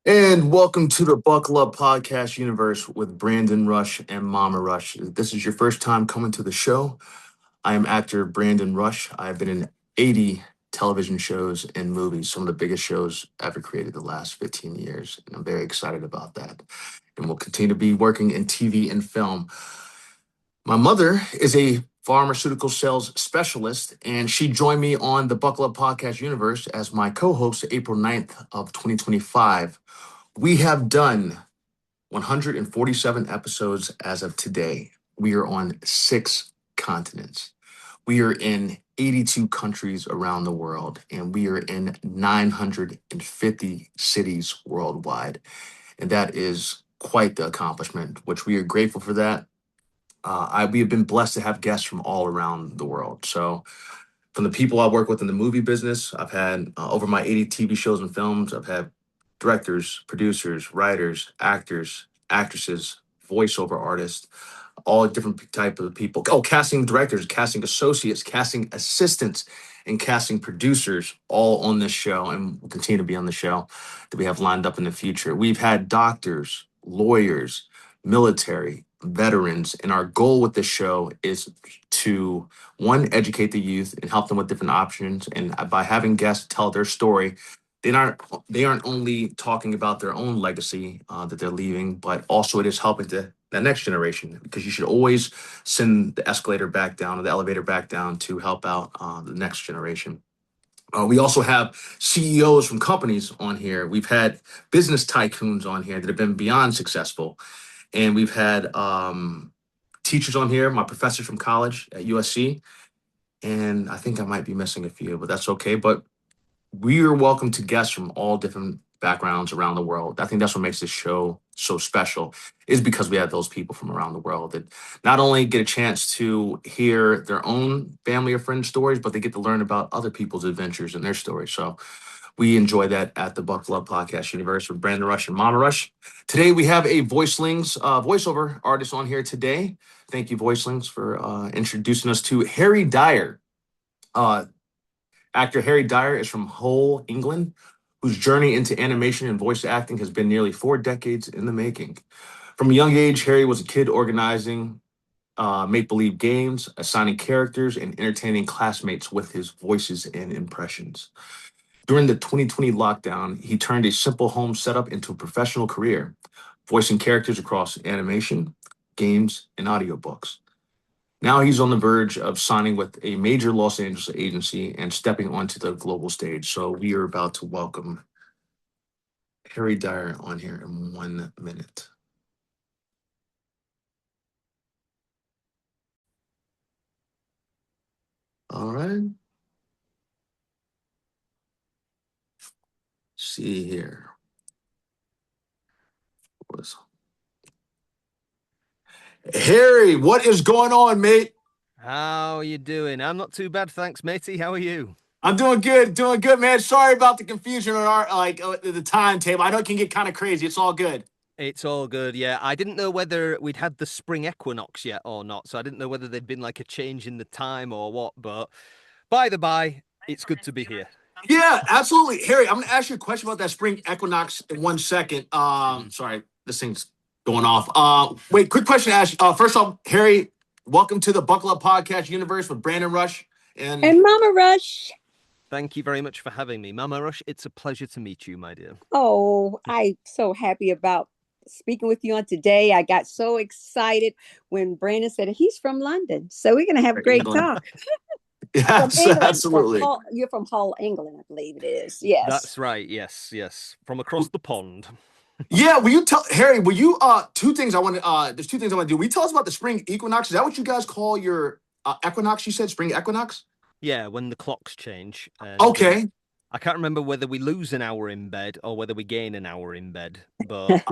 And welcome to the Buckle Up Podcast universe with Brandon Rush and Mama Rush. This is your first time coming to the show. I am actor Brandon Rush. I've been in 80 television shows and movies, some of the biggest shows ever created the last 15 years. And I'm very excited about that. And we'll continue to be working in TV and film. My mother is a pharmaceutical sales specialist, and she joined me on the Buckle Up Podcast universe as my co-host April 9th of 2025. We have done 147 episodes as of today. We are on 6 continents. We are in 82 countries around the world, and we are in 950 cities worldwide. And that is quite the accomplishment, which we are grateful for that. We have been blessed to have guests from all around the world. So, from the people I work with in the movie business, I've had over my 80 TV shows and films, I've had directors, producers, writers, actors, actresses, voiceover artists, all different type of people. Oh, casting directors, casting associates, casting assistants, and casting producers all on this show and will continue to be on the show that we have lined up in the future. We've had doctors, lawyers, military, veterans, and our goal with this show is to one, educate the youth and help them with different options. And by having guests tell their story, they aren't only talking about their own legacy that they're leaving, but also it is helping the next generation, because you should always send the escalator back down or the elevator back down to help out the next generation. We also have CEOs from companies on here. We've had business tycoons on here that have been beyond successful. And we've had teachers on here, my professors from college at USC. And I think I might be missing a few, but that's okay. But we are welcome to guests from all different backgrounds around the world. I think that's what makes this show so special, is because we have those people from around the world that not only get a chance to hear their own family or friend stories, but they get to learn about other people's adventures and their stories. So we enjoy that at the Buckle Up Podcast universe with Brandon Rush and Mama Rush. Today we have a voiceover artist on here today. Thank you, Voicelings, for introducing us to Harry Dyer. Uh, Actor Harry Dyer is from Hull, England, whose journey into animation and voice acting has been nearly 4 decades in the making. From a young age, Harry was a kid organizing make believe games, assigning characters, and entertaining classmates with his voices and impressions. During the 2020 lockdown, he turned a simple home setup into a professional career, voicing characters across animation, games, and audiobooks. Now he's on the verge of signing with a major Los Angeles agency and stepping onto the global stage. So we are about to welcome Harry Dyer on here in 1 minute. All right. See here. Harry, what is going on, mate? How are you doing? I'm not too bad, thanks, matey. How are you? I'm doing good, man. Sorry about the confusion on our the timetable. I know it can get kind of crazy. It's all good. It's all good, yeah. I didn't know whether we'd had the spring equinox yet or not, so I didn't know whether there'd been like a change in the time or what, but by the by, it's good to be here. Yeah, absolutely. Harry, I'm going to ask you a question about that spring equinox in 1 second. Sorry, this thing's going off. Wait, quick question to ask you. First off, Harry, welcome to the Buckle Up Podcast universe with Brandon Rush And Mama Rush. Thank you very much for having me. Mama Rush, it's a pleasure to meet you, my dear. Oh, I'm so happy about speaking with you on today. I got so excited when Brandon said he's from London. So we're going to have a great talk. Yes, absolutely. You're from Hull, England, I believe it is. Yes. That's right. Yes. From across the pond. Yeah, will you tell Harry, there's two things I want to do. Will you tell us about the spring equinox? Is that what you guys call your equinox? You said spring equinox? Yeah, when the clocks change. Okay. I can't remember whether we lose an hour in bed or whether we gain an hour in bed, but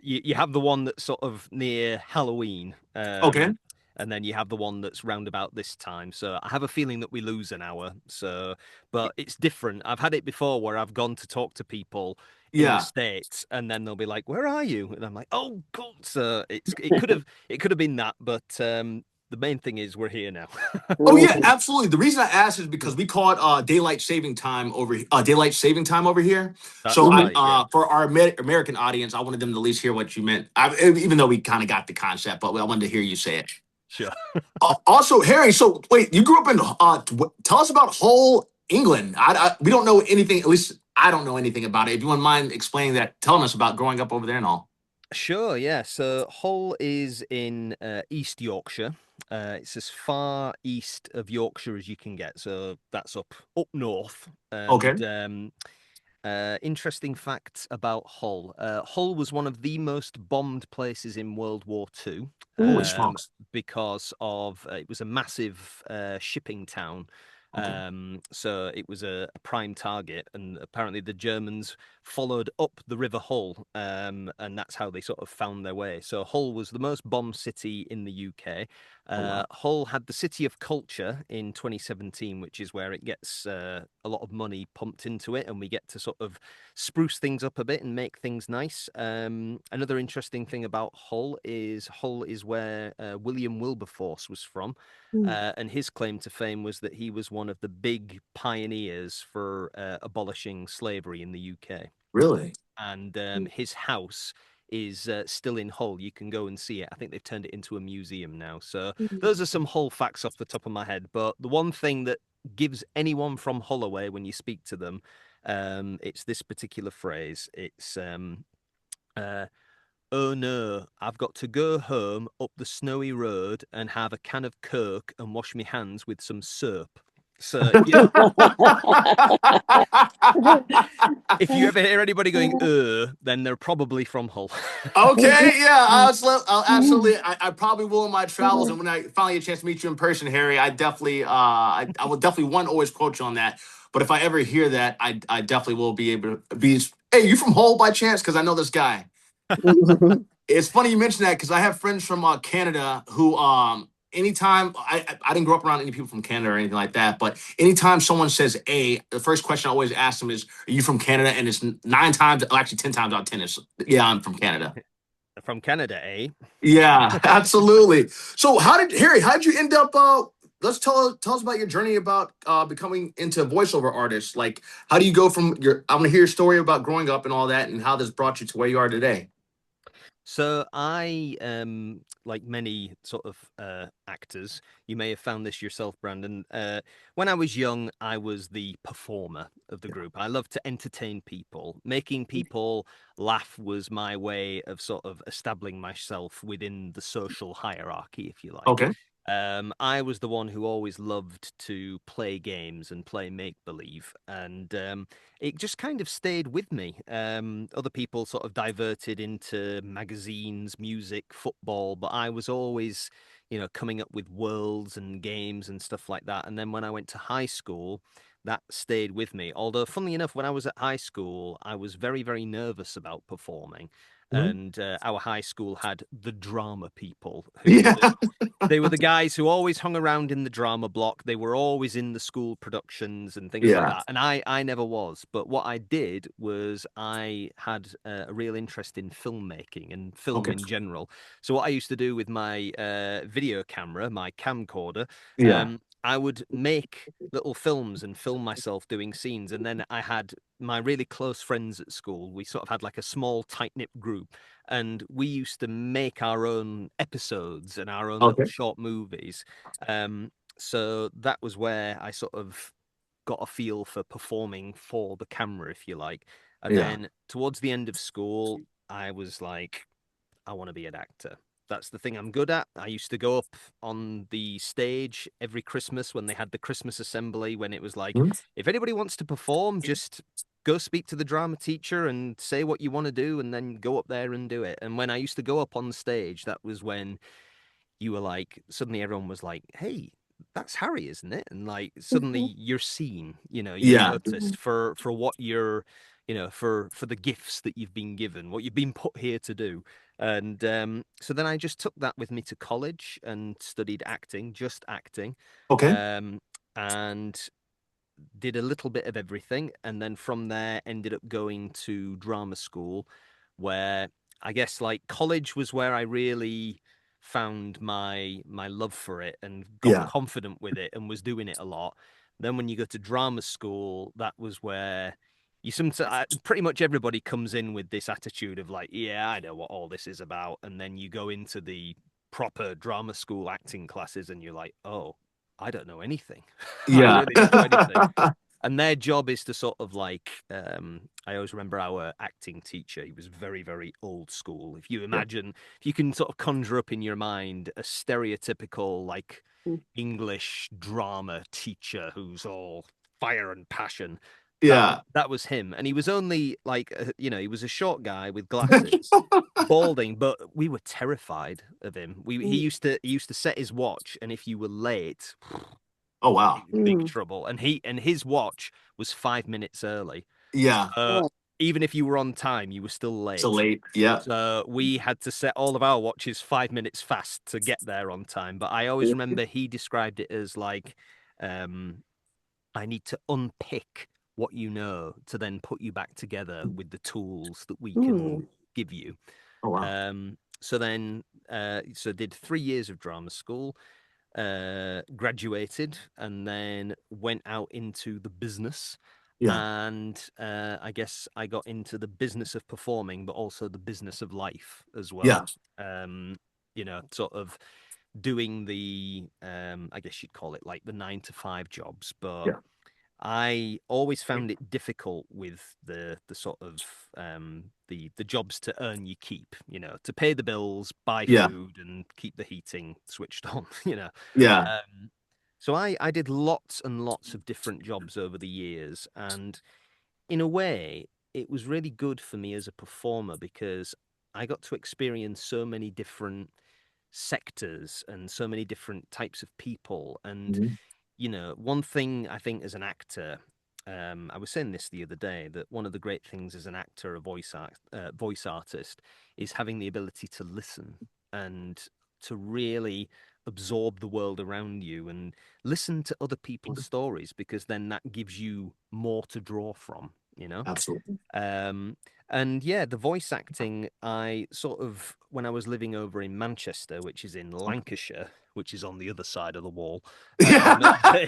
you have the one that's sort of near Halloween. Okay. And then you have the one that's round about this time. So I have a feeling that we lose an hour. So, but it's different. I've had it before where I've gone to talk to people in the States, and then they'll be like, "Where are you?" And I'm like, "Oh, God." So it could have been that, but the main thing is we're here now. Oh yeah, absolutely. The reason I asked is because we call it daylight saving time over here. So That's I right. Yeah. for our American audience, I wanted them to at least hear what you meant. Even though we kind of got the concept, but I wanted to hear you say it. Sure. Also, Harry. So wait, you grew up in tell us about Hull, England. We don't know anything. At least I don't know anything about it. If you wouldn't mind explaining that, telling us about growing up over there and all. Sure, yeah. So Hull is in East Yorkshire. It's as far east of Yorkshire as you can get. So that's up north. Okay. And interesting facts about Hull. Hull was one of the most bombed places in World War II Holy smokes. because of it was a massive shipping town. Okay. So it was a prime target, and apparently the Germans followed up the River Hull, and that's how they sort of found their way. So Hull was the most bombed city in the UK. Oh wow. Hull had the City of Culture in 2017, which is where it gets a lot of money pumped into it, and we get to sort of spruce things up a bit and make things nice. Another interesting thing about Hull is where William Wilberforce was from. And his claim to fame was that he was one of the big pioneers for abolishing slavery in the UK. Really? And his house is still in Hull. You can go and see it. I think they've turned it into a museum now. So those are some Hull facts off the top of my head. But the one thing that gives anyone from Hull away when you speak to them, it's this particular phrase. It's uh, "Oh no, I've got to go home up the snowy road and have a can of Coke and wash my hands with some soap." So if you ever hear anybody going then they're probably from Hull. Okay, yeah, I'll absolutely. I probably will in my travels, and when I finally get a chance to meet you in person, Harry, I definitely, I will definitely one always quote you on that. But if I ever hear that, I definitely will be able to be. Hey, you from Hull by chance? Because I know this guy. It's funny you mentioned that because I have friends from Canada who anytime I didn't grow up around any people from Canada or anything like that, but anytime someone says a, the first question I always ask them is, "Are you from Canada?" And it's nine times, actually 10 times out of ten, is yeah, I'm from Canada. From Canada, eh? Yeah, absolutely. So how did you end up let's tell us about your journey about becoming into voiceover artists. Like how do you go from your I want to hear your story about growing up and all that and how this brought you to where you are today. So I, like many sort of actors, you may have found this yourself, Brandon. When I was young, I was the performer of the group. I loved to entertain people. Making people laugh was my way of sort of establishing myself within the social hierarchy, if you like. Okay. I was the one who always loved to play games and play make believe, and it just kind of stayed with me. Other people sort of diverted into magazines, music, football, but I was always, coming up with worlds and games and stuff like that. And then when I went to high school, that stayed with me. Although, funnily enough, when I was at high school, I was very, very nervous about performing. Mhm. And our high school had the drama people who were Yeah. they were the guys who always hung around in the drama block. They were always in the school productions and things like Yeah. that. And I never was. But what I did was I had a real interest in filmmaking and film Okay. in general. So what I used to do with my video camera, my camcorder, Yeah. I would make little films and film myself doing scenes. And then I had my really close friends at school. We sort of had like a small, tight knit group, and we used to make our own episodes and our own little Okay. short movies. So that was where I sort of got a feel for performing for the camera, if you like. And Yeah. then towards the end of school, I was like, I want to be an actor. That's the thing I'm good at. I used to go up on the stage every Christmas when they had the Christmas assembly, when it was like, Mhm. if anybody wants to perform, just go speak to the drama teacher and say what you want to do, and then go up there and do it. And when I used to go up on the stage, that was when you were like, suddenly everyone was like, hey, that's Harry, isn't it? And like suddenly you're seen, you're Yeah. noticed for what you're, for the gifts that you've been given, what you've been put here to do. And so then I just took that with me to college and studied acting, just acting, Okay. um, and did a little bit of everything. And then from there, ended up going to drama school, where I guess like college was where I really found my love for it and got Yeah. confident with it and was doing it a lot. Then when you go to drama school, that was where you sometimes pretty much everybody comes in with this attitude of like, yeah, I know what all this is about, and then you go into the proper drama school acting classes and you're like, oh, I don't know anything. I Yeah. really don't know anything. And their job is to sort of like, I always remember our acting teacher. He was very, very old school. If you Yeah. imagine, if you can sort of conjure up in your mind a stereotypical like Mm. English drama teacher who's all fire and passion, Yeah. that was him. And he was only like, he was a short guy with glasses, balding, but we were terrified of him. He used to set his watch, and if you were late, Oh wow. big Mm. trouble. And his watch was 5 minutes early. Yeah. Oh. Even if you were on time, you were still So late. late. Yeah. So we had to set all of our watches 5 minutes fast to get there on time. But I always remember he described it as like, um, I need to unpick what you know to then put you back together with the tools that we can Mm. give you. Oh wow. So did 3 years of drama school, graduated, and then went out into the business. Yeah. And I guess I got into the business of performing, but also the business of life as Yeah. well. Sort of doing I guess you'd call it like the 9 to 5 jobs, but Yeah. I always found it difficult with the sort of the jobs to earn your keep, to pay the bills, buy Yeah. food, and keep the heating switched on. Yeah. So I did lots and lots of different jobs over the years, and in a way, it was really good for me as a performer because I got to experience so many different sectors and so many different types of people. And Mhm. one thing I think as an actor, I was saying this the other day, that one of the great things as an actor, voice artist, is having the ability to listen and to really absorb the world around you and listen to other people's stories, because then that gives you more to draw from. Absolutely. Um, and yeah, the voice acting, I sort of, when I was living over in Manchester, which is in Lancashire, which is on the other side of the wall, they,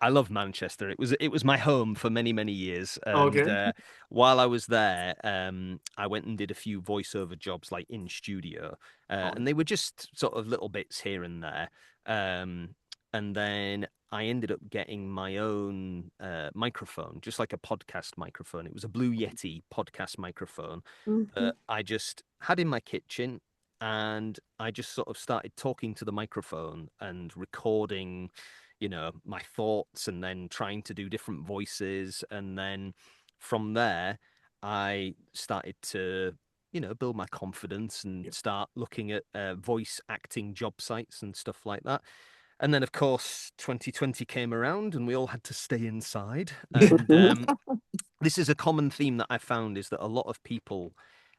I love Manchester. It was my home for many, many years. And Okay. while I was there, I went and did a few voiceover jobs like in studio, Oh, and they were just sort of little bits here and there. And then I ended up getting my own microphone, just like a podcast microphone. It was a Blue Yeti podcast microphone Mhm. that I just had in my kitchen, and I just sort of started talking to the microphone and recording, my thoughts, and then trying to do different voices. And then from there, I started to, build my confidence and yeah. start looking at voice acting job sites and stuff like that. And then, of course, 2020 came around and we all had to stay inside. And this is a common theme that I found, is that a lot of people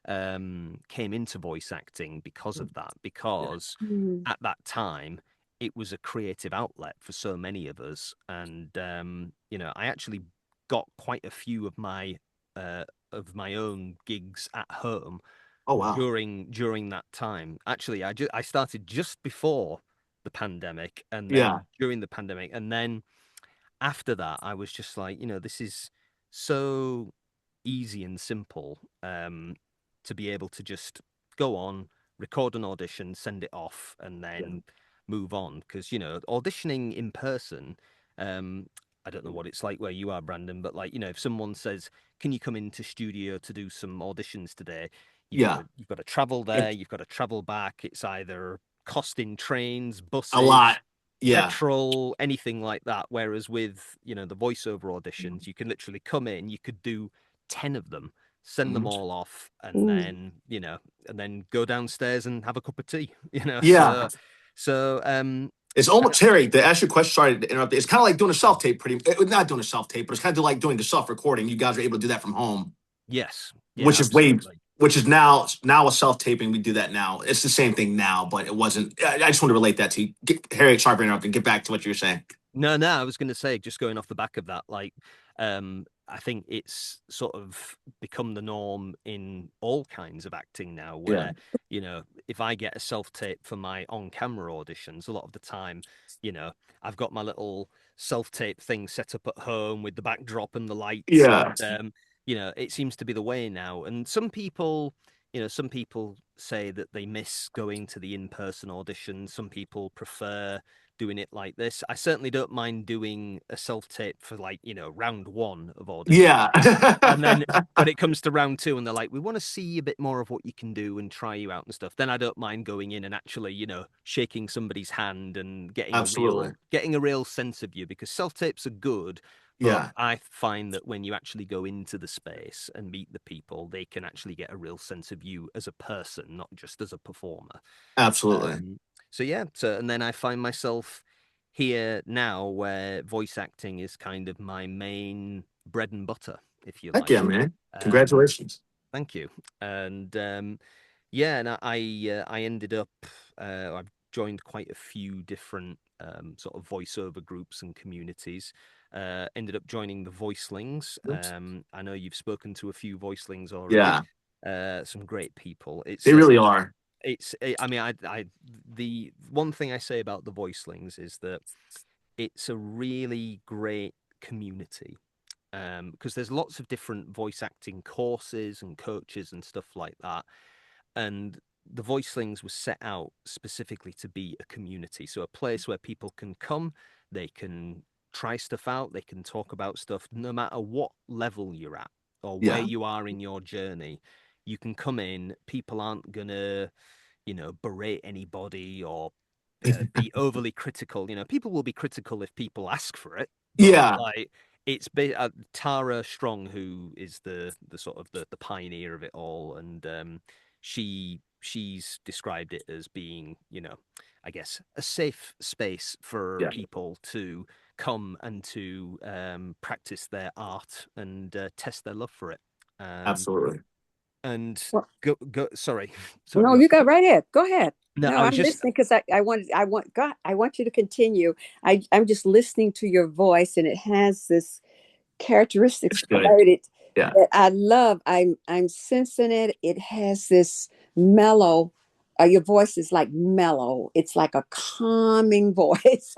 came into voice acting because of that, Yeah. because Mm. at that time, it was a creative outlet for so many of us. And, I actually got quite a few of my own gigs at home Oh wow. during that time. Actually, I started just before the pandemic, and Yeah. then during the pandemic, and then after that, I was just like, this is so easy and simple, to be able to just go on, record an audition, send it off, and Yeah. then move on. Because, auditioning in person, um, I don't know what it's like where you are, Brandon, but like, if someone says, can you come into studio to do some auditions today? You've got Yeah. to you've got to travel there, It, you've got to travel back. It's either costing trains, a lot. buses, Yeah. petrol, anything like that. Whereas with, the voiceover auditions, you can literally come in, you could do 10 of them, send them Mhm. all off, and Mm. then go downstairs and have a cup of tea, Yeah. so It's almost Terry. To ask you a question, sorry to interrupt. It's kind of like doing a self tape, not doing a self tape, but it's kind of like doing the self recording. You guys are able to do that from home, yes, yeah, which is way, absolutely. which is now a self taping. We do that now. It's the same thing now, but it wasn't. I just want to relate that to you. Harry, sorry for interrupting. Get back to what you were saying. No, I was going to say, just going off the back of that, like, I think it's sort of become the norm in all kinds of acting now, Yeah. where, you know, if I get a self-tape for my on-camera auditions, a lot of the time, you know, I've got my little self-tape thing set up at home with the backdrop and the lights, Yeah. and you know, it seems to be the way now. And some people, you know, some people say that they miss going to the in-person auditions. Some people prefer doing it like this. I certainly don't mind doing a self-tape for, like, you know, round one of audition. Yeah. And then when it comes to round two and they're like, we want to see a bit more of what you can do and try you out and stuff, then I don't mind going in and actually, you know, shaking somebody's hand and Absolutely. getting a real sense of you, because self-tapes are good, but Yeah. I find that when you actually go into the space and meet the people, they can actually get a real sense of you as a person, not just as a performer. Absolutely. So yeah, so and then I find myself here now where voice acting is kind of my main bread and butter, if you Heck like. yeah, man. Um, Congratulations. Thank you. And yeah, and I ended up I've joined quite a few different sort of voiceover groups and communities. Ended up joining the Voicelings. I know you've spoken to a few Voicelings already. Yeah. Some great people. They really are. I mean, the one thing I say about the Voicelings is that it's a really great community, because there's lots of different voice acting courses and coaches and stuff like that. And the Voicelings was set out specifically to be a community, so a place where people can come, they can try stuff out, they can talk about stuff, no matter what level you're at or where Yeah. you are in your journey. You can come in, people aren't gonna, you know, berate anybody or be overly critical. You know, people will be critical if people ask for it, but Yeah. like Tara Strong, who is the sort of the pioneer of it all, and she's described it as being, you know, I guess a safe space for Yeah. people to come and to practice their art and test their love for it. Absolutely. And Well, go. Sorry, sorry. no, Go. you go right ahead. Go ahead. No, No, I was I'm just listening because I want you to continue. I'm just listening to your voice, and it has this characteristics It's good. about it Yeah. that I love. I'm sensing it. It has this mellow. Your voice is like mellow. It's like a calming voice.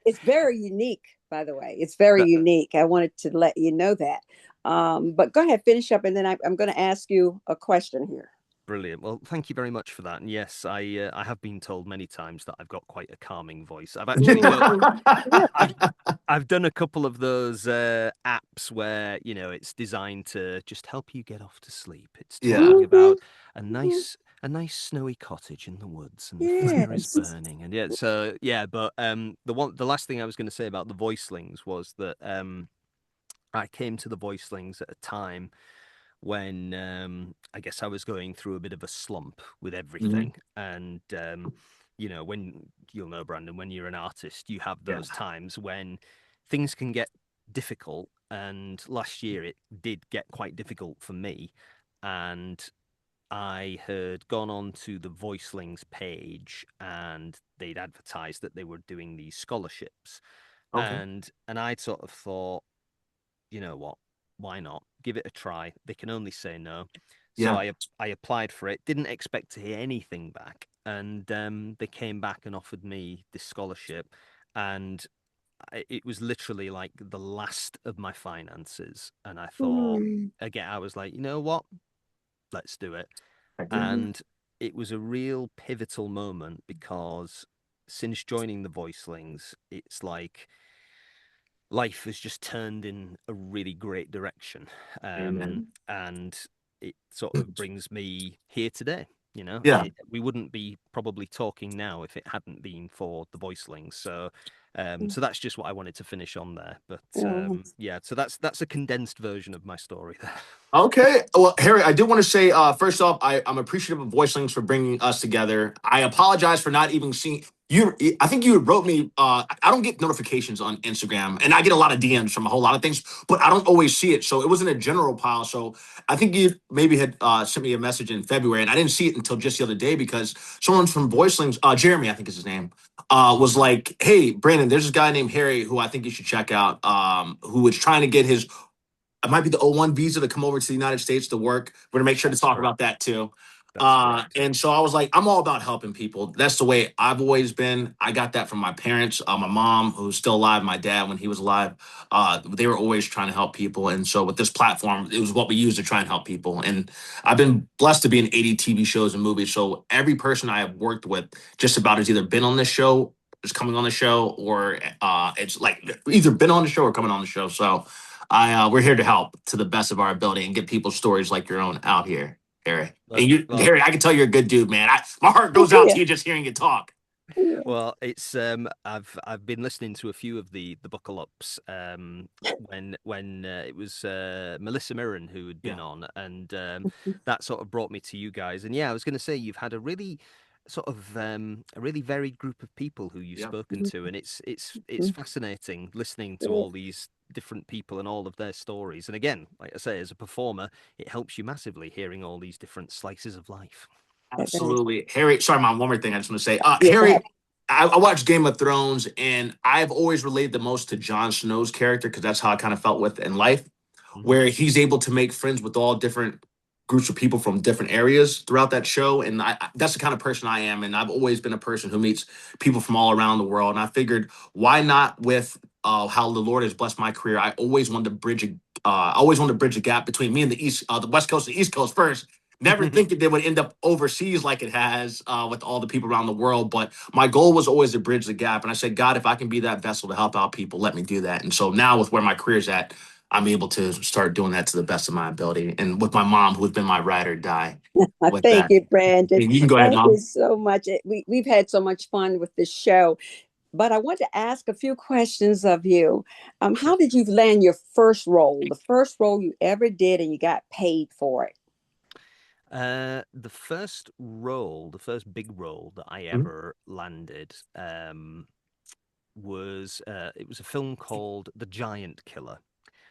It's very unique, by the way. It's very that, unique. I wanted to let you know that. But go ahead, finish up, and then I'm going to ask you a question here. brilliant. Well, thank you very much for that. And yes, I have been told many times that I've got quite a calming voice. I've actually done I've I've done a couple of those apps where, you know, it's designed to just help you get off to sleep. It's Yeah. talking Mhm, about mhm. a nice snowy cottage in the woods and the fire is Yes. burning. And yeah, so yeah, but the last thing I was going to say about the Voicelings was that I came to the Voicelings at a time when I guess I was going through a bit of a slump with Mhm. everything. And, you know, when you'll know, Brandon, when you're an artist, you have Yeah. those times when things can get difficult. And last year it did get quite difficult for me. And I had gone on to the Voicelings page and they'd advertised that they were doing these scholarships. Okay. And I'd sort of thought, you know what? Why not? Give it a try. They can only say no. So Yeah. I applied for it. Didn't expect to hear anything back, and they came back and offered me this scholarship, and it was literally like the last of my finances. And I thought, Mm, again, I was like, you know what? Let's do it. Heck yeah. mhm, And it was a real pivotal moment because since joining the Voicelings, it's like life has just turned in a really great direction. Amen. And it sort of brings me here today. You know, Yeah. we wouldn't be probably talking now if it hadn't been for the Voicelings. So, so that's just what I wanted to finish on there. But mhm. yeah, so that's a condensed version of my story there. Okay. Well, Harry, I did want to say, first off, I'm appreciative of Voicelings for bringing us together. I apologize for not even seeing. I think you wrote me. I don't get notifications on Instagram, and I get a lot of DMs from a whole lot of things, but I don't always see it. So it was in a general pile. So I think you maybe had sent me a message in February, and I didn't see it until just the other day because someone from Voicelings, Jeremy, I think is his name, was like, "Hey, Brandon, there's this guy named Harry who I think you should check out. Who is trying to get his it might be the O1 visa to come over to the United States to work. We're gonna make sure to That's talk correct. about that too. That's correct. And so I was like, I'm all about helping people. That's the way I've always been. I got that from my parents, my mom, who's still alive, my dad when he was alive. They were always trying to help people. And so with this platform, it was what we use to try and help people. And I've been blessed to be in 80 TV shows and movies. So every person I have worked with just about has either been on this show, is coming on the show, or it's like either been on the show or coming on the show. So we're here to help to the best of our ability and get people's stories like your own out here, Harry. And you, Well, Harry, I can tell you're a good dude, man. My heart goes out Yeah, to you just hearing you talk. yeah. well, it's I've been listening to a few of the buckle ups when it was Melissa Mirren who had been Yeah, on, and that sort of brought me to you guys. And yeah, I was going to say you've had a really sort of a really varied group of people who you've yeah, spoken to, and it's Mhm. fascinating listening to Yeah, all these different people and all of their stories. And again, like I say, as a performer, it helps you massively hearing all these different slices of life. that is. absolutely. Harry, sorry, mom. One more thing I just want to say. Yeah, go ahead. Harry, I watched Game of Thrones, and I've always related the most to Jon Snow's character because that's how I kind of felt with in life, Hmm. where he's able to make friends with all different groups of people from different areas throughout that show. And that's the kind of person I am. And I've always been a person who meets people from all around the world. And I figured, why not with how the Lord has blessed my career? I always wanted to bridge a gap between me and the West Coast and the East Coast first. Never thinking they would end up overseas like it has with all the people around the world. But my goal was always to bridge the gap. And I said, God, if I can be that vessel to help out people, let me do that. And so now with where my career's at, I'm able to start doing that to the best of my ability. And with my mom, who's been my ride or die with Thank that. you, Brandon. And you can go ahead, Thank you mom. so much. We've had so much fun with this show, but I want to ask a few questions of you. How Sure. did you land your first role, the first role you ever did, and you got paid for it? The first role, the first big role that I Mhm. ever landed, was it was a film called The Giant Killer.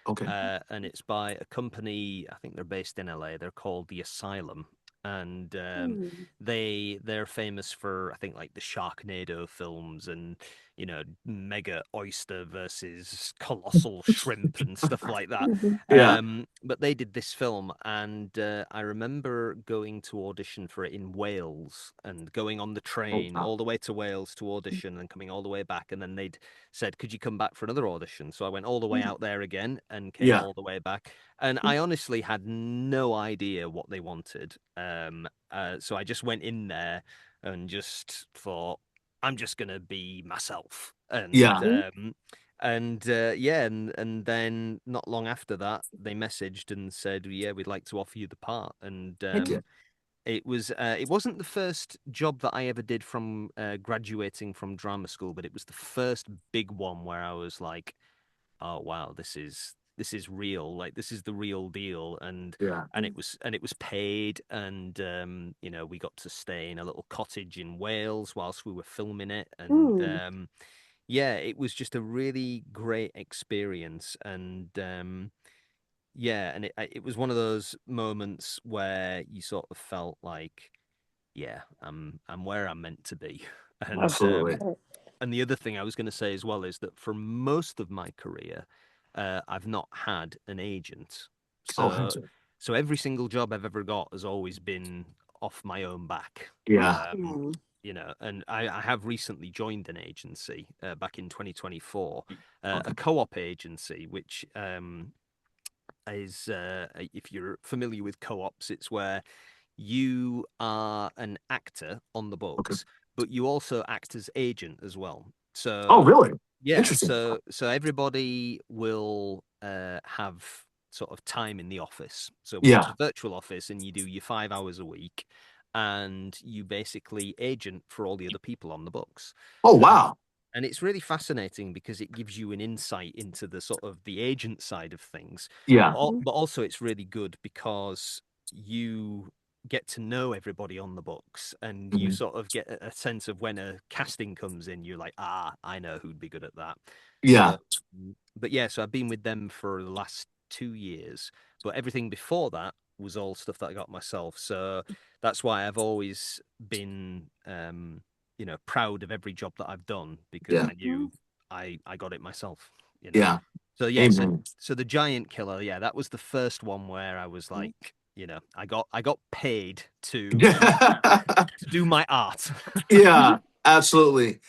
Okay. And it's by a company. I think they're based in LA. They're called The Asylum, and Hmm. they're famous for I think like the Sharknado films and mega oyster versus colossal shrimp and stuff like that. Mhm. Yeah. But they did this film, and I remember going to audition for it in Wales and going on the Oh, train wow. all the way to Wales to audition and coming all the way back, and then they'd said, "Could you come back for another audition?" So I went all the way out there again and came Yeah. all the way back. And I honestly had no idea what they wanted. So I just went in there and just thought, I'm just gonna be myself. Yeah. Yeah, and then not long after that, they messaged and said, "Yeah, we'd like to offer you the part." And Heck yeah. it wasn't the first job that I ever did from graduating from drama school, but it was the first big one where I was like, "Oh wow, this is real. Like this is the real deal." Yeah. And it was paid, and we got to stay in a little cottage in Wales whilst we were filming it, and Mm. yeah, it was just a really great experience, and yeah, and it was one of those moments where you sort of felt like, yeah, I'm where I'm meant to be. and Absolutely. um and the other thing I was going to say as well is that for most of my career, I've not had an agent. Oh, So handsome. so every single job I've ever got has always been off my own back. Yeah. Mm. And I have recently joined an agency back in 2024, a Okay. co-op agency, which is, if you're familiar with co-ops, it's where you are an actor on the Okay. books, but you also act as agent as well. Oh, So really? yeah, Interesting. so everybody will have sort of time in the office. So which is Yeah. a virtual office, and you do your 5 hours a week, and you basically agent for all the other people on the books. Oh, And wow. and it's really fascinating because it gives you an insight into the sort of the agent side of things, Yeah. but also it's really good because you get to know everybody on the books, and you Mhm. sort of get a sense of when a casting comes in, you're like, ah, I know who'd be good at that. Yeah, So, but yeah, so I've been with them for the last 2 years, but everything before that was all stuff that I got myself. So that's why I've always been, proud of every job that I've done because yeah, I knew I got it myself, you know. yeah. So yeah, so Amen. so the Giant Killer, yeah, that was the first one where I was like, I got paid to do my art. Yeah, absolutely.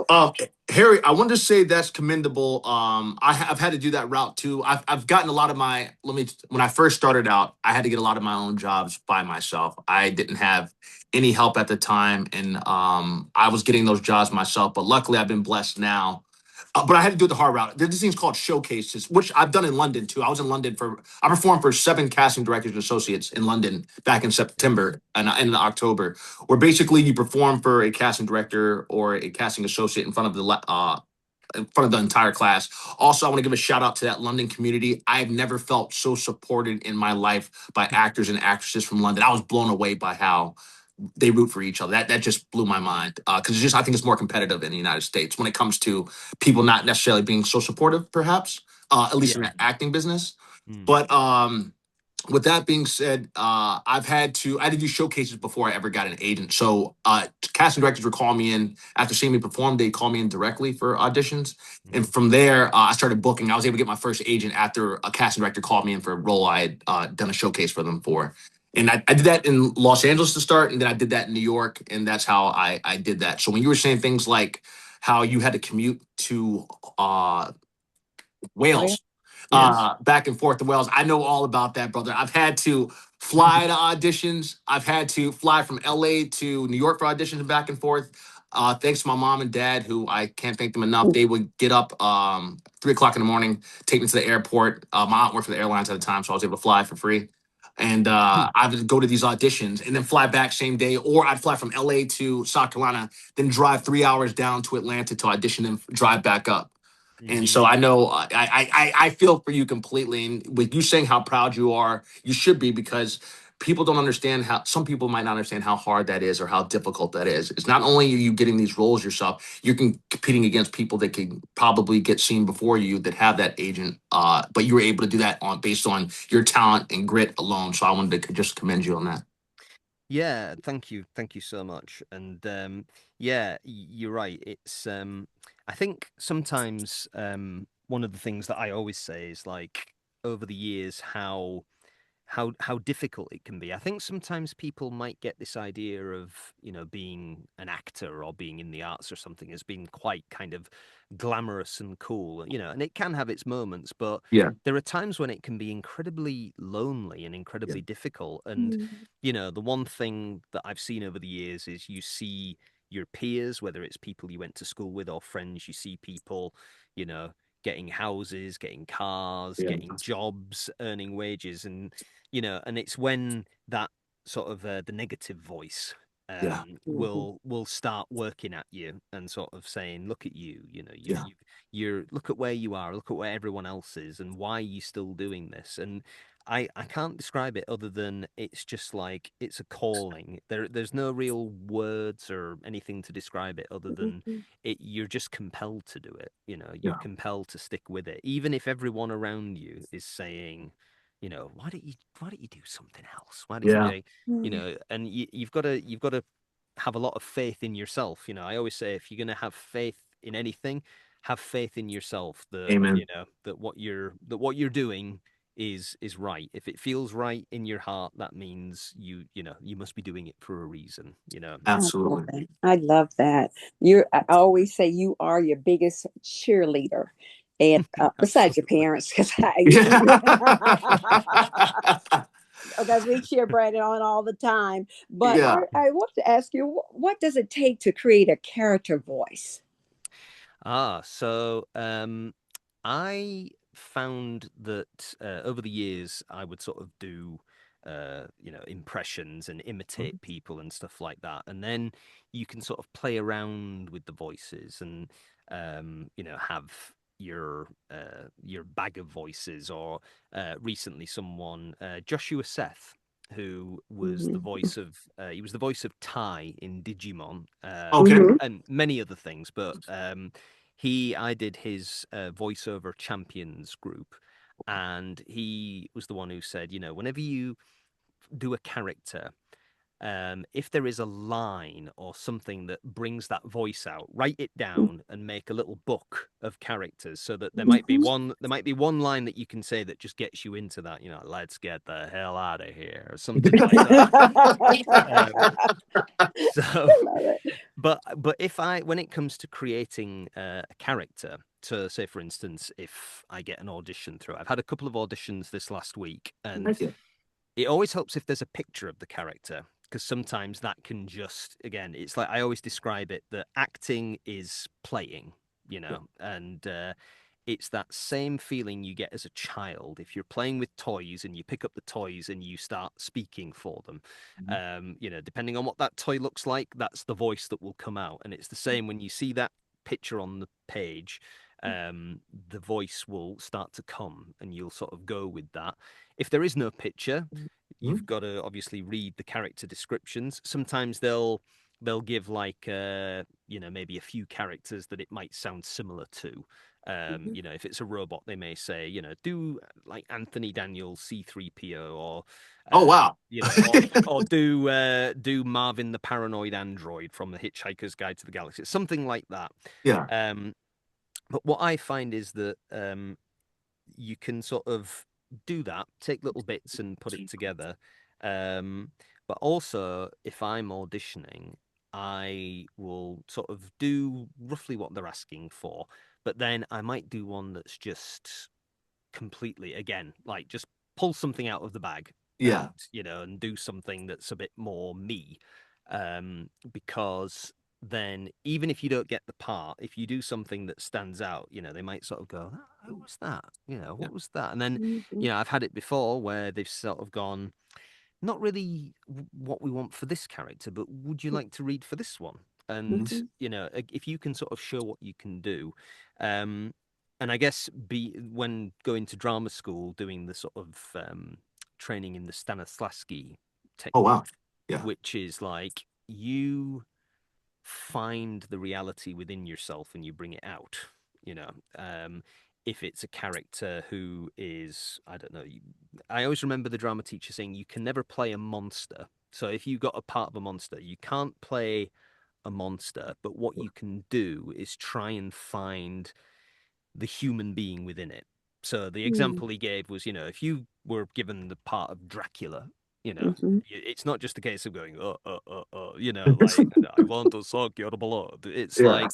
Uh, Harry, I wanted to say that's commendable. I've had to do that route too. I've gotten a lot of my. Let me. When I first started out, I had to get a lot of my own jobs by myself. I didn't have any help at the time, and I was getting those jobs myself. But luckily, I've been blessed now. But I had to do it the hard route. There's these things called showcases, which I've done in London too. I performed for 7 casting directors and associates in London back in September and in October, where basically you perform for a casting director or a casting associate in front of the entire class. Also, I want to give a shout out to that London community. I've never felt so supported in my life by actors and actresses from London. I was blown away by how they root for each other. That just blew my mind because just I think it's more competitive in the United States when it comes to people not necessarily being so supportive, perhaps at least in Yeah. the acting business. Mm. But with that being said, I had to do showcases before I ever got an agent. So casting directors would call me in after seeing me perform. They call me in directly for auditions, and Mm. from there, I started booking. I was able to get my first agent after a casting director called me in for a role I had done a showcase for them for. And I did that in Los Angeles to start, and then I did that in New York, and that's how I did that. So when you were saying things like how you had to commute to uh, Well, Wales, yes. back and forth to Wales. I know all about that, brother. I've had to fly to auditions. I've had to fly from LA to New York for auditions and back and forth. Thanks to my mom and dad, who I can't thank them enough. They would get up 3 o'clock in the morning, take me to the airport. My aunt worked for the airlines at the time, so I was able to fly for free. And I would go to these auditions and then fly back same day, or I'd fly from LA to South Carolina, then drive 3 hours down to Atlanta to audition and drive back up. And Hmm. so I know I feel for you completely. And with you saying how proud you are, you should be because people don't understand how some people might not understand how hard that is or how difficult that is. It's not only are you getting these roles yourself, you're competing against people that can probably get seen before you that have that agent. But you were able to do that on based on your talent and grit alone. So I wanted to just commend you on that. Yeah, thank you so much. And yeah, you're right. It's I think sometimes one of the things that I always say is like over the years how difficult it can be. I think sometimes people might get this idea of, being an actor or being in the arts or something as being quite kind of glamorous and cool, and it can have its moments, but Yeah, there are times when it can be incredibly lonely and yeah, incredibly difficult. And, Mm. the one thing that I've seen over the years is you see your peers, whether it's people you went to school with or friends, you see people, you know, getting houses, getting cars, yeah, getting jobs, earning wages, and it's when that sort of the negative voice yeah, Mhm. will start working at you and sort of saying, "Look at you, yeah, you're look at where you are, look at where everyone else is, and why are you still doing this?" And I can't describe it other than it's just like it's a calling. There's no real words or anything to describe it other than Mhm. it. You're just compelled to do it. You're yeah, compelled to stick with it, even if everyone around you is saying, why don't you do something else? Why don't you yeah. do, and you've got to have a lot of faith in yourself. I always say if you're going to have faith in anything, have faith in yourself that, Amen. what you're doing is right. If it feels right in your heart, that means you must be doing it for a reason. I love Absolutely. that. I love that. I always say you are your biggest cheerleader. And besides your Absolutely. parents, because Yeah. because we cheer Brandon on all the time. But Yeah. I want to ask you, what does it take to create a character voice? So I found that over the years I would sort of do impressions and imitate people and stuff like that, and then you can sort of play around with the voices and have your bag of voices. Or recently, someone Joshua Seth. who was the voice of Ty in Digimon, Okay. and many other things. But I did his voiceover champions group, and he was the one who said, whenever you do a character, if there is a line or something that brings that voice out, write it down and make a little book of characters, so that there might be one line that you can say that just gets you into that, let's get the hell out of here, or something like that. So, but when it comes to creating a character, so say for instance, if I get an audition through, I've had a couple of auditions this last week, and it always helps if there's a picture of the character, because sometimes that can just, again, it's like I always describe it that acting is playing, and it's that same feeling you get as a child if you're playing with toys and you pick up the toys and you start speaking for them. Depending on what that toy looks like, that's the voice that will come out. And it's the same when you see that picture on the page. The voice will start to come and you'll sort of go with that. If there is no picture, you've got to obviously read the character descriptions. Sometimes they'll give like maybe a few characters that it might sound similar to. If it's a robot, they may say, do like Anthony Daniels C3PO, or oh wow, or do Marvin the Paranoid Android from the Hitchhiker's Guide to the Galaxy, something like that. Yeah. But what I find is that you can sort of do that, take little bits and put it together. But also, if I'm auditioning, I will sort of do roughly what they're asking for, but then I might do one that's just completely, again, like just pull something out of the bag. Yeah. And do something that's a bit more me. Because then even if you don't get the part, if you do something that stands out, they might sort of go, who was that? What was that? And then, I've had it before where they've sort of gone, not really what we want for this character, but would you like to read for this one? And, if you can sort of show what you can do, and I guess when going to drama school, doing the sort of training in the Stanislavski technique, oh wow, yeah, which is like you find the reality within yourself and you bring it out. If it's a character who is, I don't know, I always remember the drama teacher saying you can never play a monster. So if you got a part of a monster, you can't play a monster, but what you can do is try and find the human being within it. So the example he gave was, if you were given the part of Dracula, it's not just a case of going, like, I want to suck your blood. It's like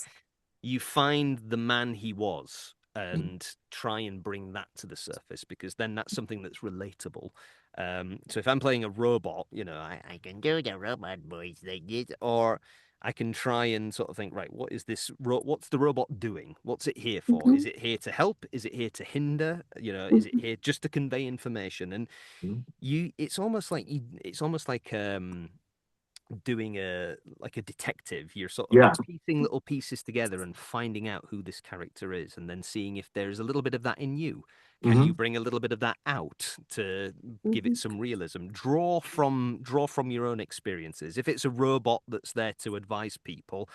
you find the man he was and try and bring that to the surface, because then that's something that's relatable. So if I'm playing a robot, I can do the robot voice like this, or I can try and sort of think, right, what is this? What's the robot doing? What's it here for? Is it here to help? Is it here to hinder? Is it here just to convey information? And it's almost like doing a detective. You're sort of piecing little pieces together and finding out who this character is, and then seeing if there's a little bit of that in you. Can you bring a little bit of that out to give it some realism? Draw from your own experiences. If it's a robot that's there to advise people,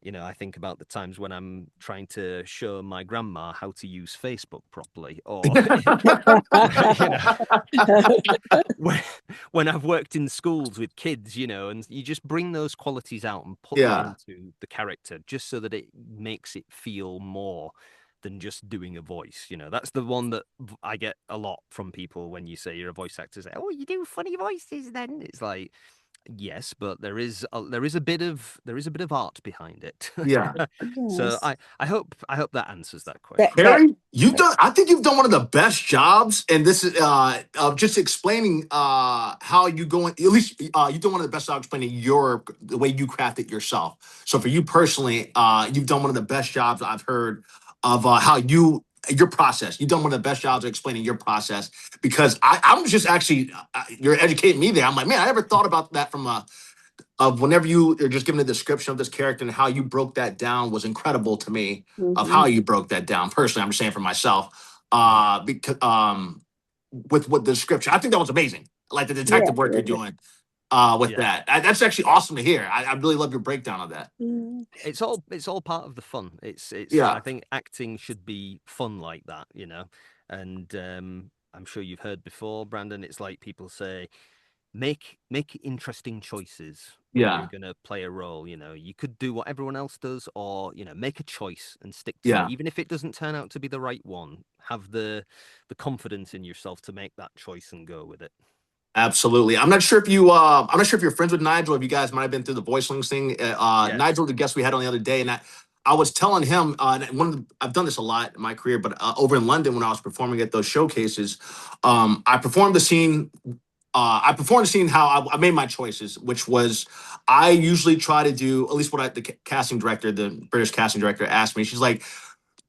I think about the times when I'm trying to show my grandma how to use Facebook properly, or when I've worked in schools with kids, and you just bring those qualities out and put them into the character, just so that it makes it feel more than just doing a voice. That's the one that I get a lot from people when you say you're a voice actor. Say, oh, you do funny voices then? It's like, yes, but there is a bit of art behind it. Yeah. So I hope that answers that question. Harry, I think you've done one of the best jobs, and this is of just explaining how you go in. At least you've done one of the best jobs explaining the way you craft it yourself. So for you personally, you've done one of the best jobs I've heard of how your process. You've done one of the best jobs of explaining your process, because I'm just actually you're educating me there. I'm like, man, I never thought about that from of whenever you are just giving a description of this character, and how you broke that down was incredible to me, of how you broke that down. Personally, I'm just saying for myself, because with what the description, I think that was amazing. like the Yeah. detective work you're doing with Yeah. that. That's actually awesome to hear. I really love your breakdown of that. Mm. It's all part of the fun. It's I Yeah, think acting should be fun like that, And I'm sure you've heard before, Brandon, it's like people say, make interesting choices when you're yeah, gonna play a role. You could do what everyone else does, or make a choice and stick to it. yeah. Even if it doesn't turn out to be the right one, have the confidence in yourself to make that choice and go with it. Absolutely. I'm not sure if you're friends with Nigel. If you guys might have been through the voicelings thing. Yes. Nigel, the guest we had on the other day, and I was telling him, and I've done this a lot in my career, but over in London when I was performing at those showcases, I performed the scene. I performed the scene how I made my choices, which was I usually try to do at least what the casting director, the British casting director, asked me. She's like,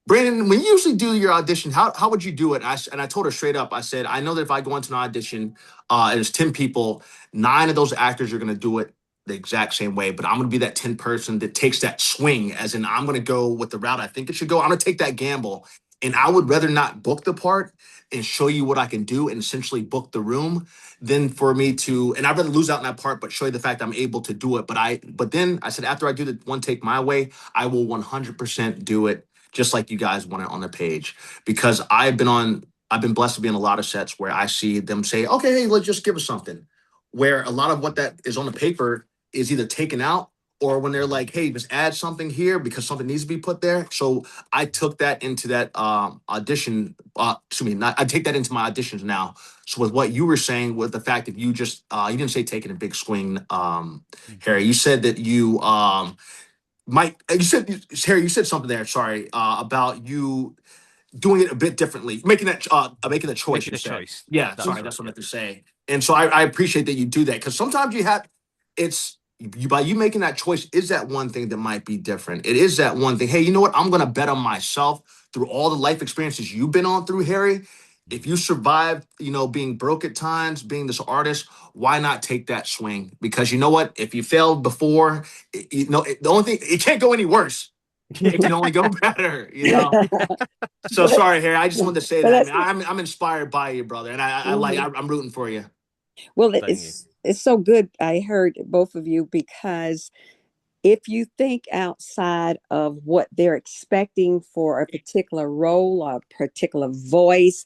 Brandon, when you usually do your audition, how would you do it? And I told her straight up, I said, I know that if I go into an audition, there's 10 people, nine of those actors are going to do it the exact same way, but I'm going to be that 10 person that takes that swing, as in I'm going to go with the route I think it should go. I'm going to take that gamble. And I Mhm. would rather not book the part and show you what I can do and essentially book the room than for me to, and I'd rather lose out in that part, but show you the fact I'm able to do it. But then I said, after I do the one take my way, I will 100% do it just like you guys want it on the page. Because I've been blessed to be in a lot of sets where I see them say, okay, hey, let's just give us something. Where a lot of what that is on the paper is either taken out or when they're Mhm. like, hey, just add something here because something needs to be put there. So I took that into that audition. Excuse me, not, I take that into my auditions now. So with what you were saying, with the fact that you didn't say taking a big swing, Mhm. Harry, you said that Mike, Harry, you said something there. Sorry, about you doing it a bit differently, making a choice. Making You a said, choice. yeah. Sorry, That's that's right. what I Yeah. meant to say. And so I appreciate that you do that because sometimes it's you by you making that choice is that one thing that might be different. It is that one thing. Hey, you know what? I'm gonna bet on myself through all the life experiences you've been on through, Harry. If Mhm. you survived, being broke at times, being this artist, why not take that swing? Because you know what? If you failed before, the only thing it can't go any worse. It can only go better. So but sorry, Harry. I just wanted to say but that. I that's mean, I'm inspired by you, brother, and mhm. I'm rooting for you. Well, Thank you. it's so good. I heard both of you because if you think outside of what they're expecting for a particular role or a particular voice,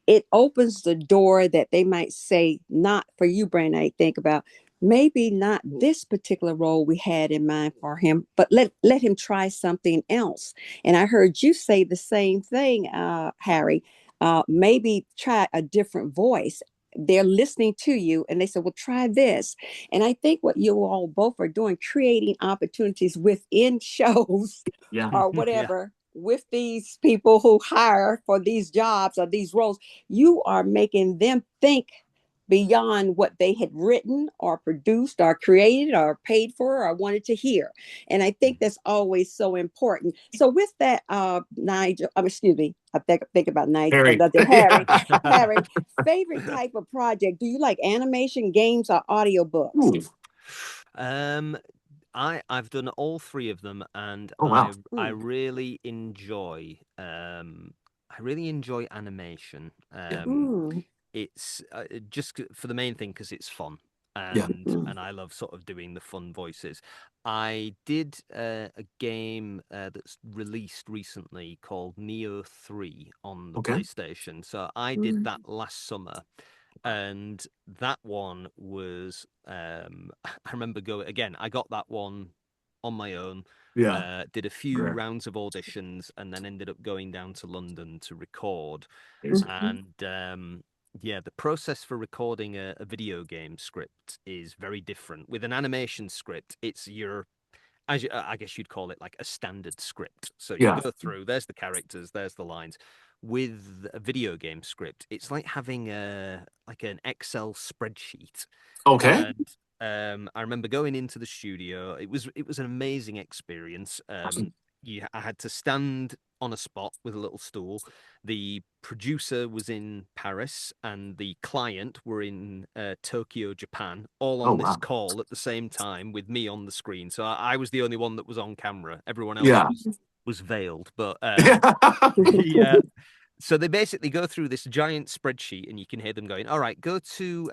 it opens the door that they might say, not for you, Brandon. I think about maybe not this particular role we had in mind for him, but let him try something else. And I heard you say the same thing, Harry. Maybe try a different voice. They're listening to you and they said, well, try this. And I think what you all both are doing, creating opportunities within shows Yeah, or Yeah. whatever with these people who hire for these jobs or these roles, you are making them think beyond what they had written or produced or created or paid for or wanted to hear. And I think that's always so important. So with that, Nigel, excuse me, I think about Nigel, Harry. another Harry. Yeah. Harry, favorite type of project? Do you like animation, games, or audiobooks? Ooh. Um, I've done all three of them, and Oh wow. I Mm. really enjoy animation. Yeah. Mm. It's just for the main thing because it's fun, Yeah. Mm. and I love sort of doing the fun voices. I did a game that's released recently called Neo 3 on the Okay. PlayStation. So I did Mm. that last summer, and that one was I remember going again. I got that one on my own. Yeah. Did a few Okay. rounds of auditions and then ended up going down to London to record. Amazing. Mhm. And yeah, the process for recording a video game script is very different. With an animation script, it's I guess you'd call it like a standard script. So you Yeah. go through, there's the characters, there's the lines. With a video game script, it's like having like an Excel spreadsheet. Okay. And I remember going into the studio. It was an amazing experience. Awesome. I had to stand on a spot with a little stool. The producer was in Paris, and the client were in Tokyo, Japan, all Oh on this wow. call at the same time with me on the screen. So I was the only one that was on camera. Everyone else Yeah. was veiled. But Yeah. the So they basically go through this giant spreadsheet, and you can hear them going, "All right, go to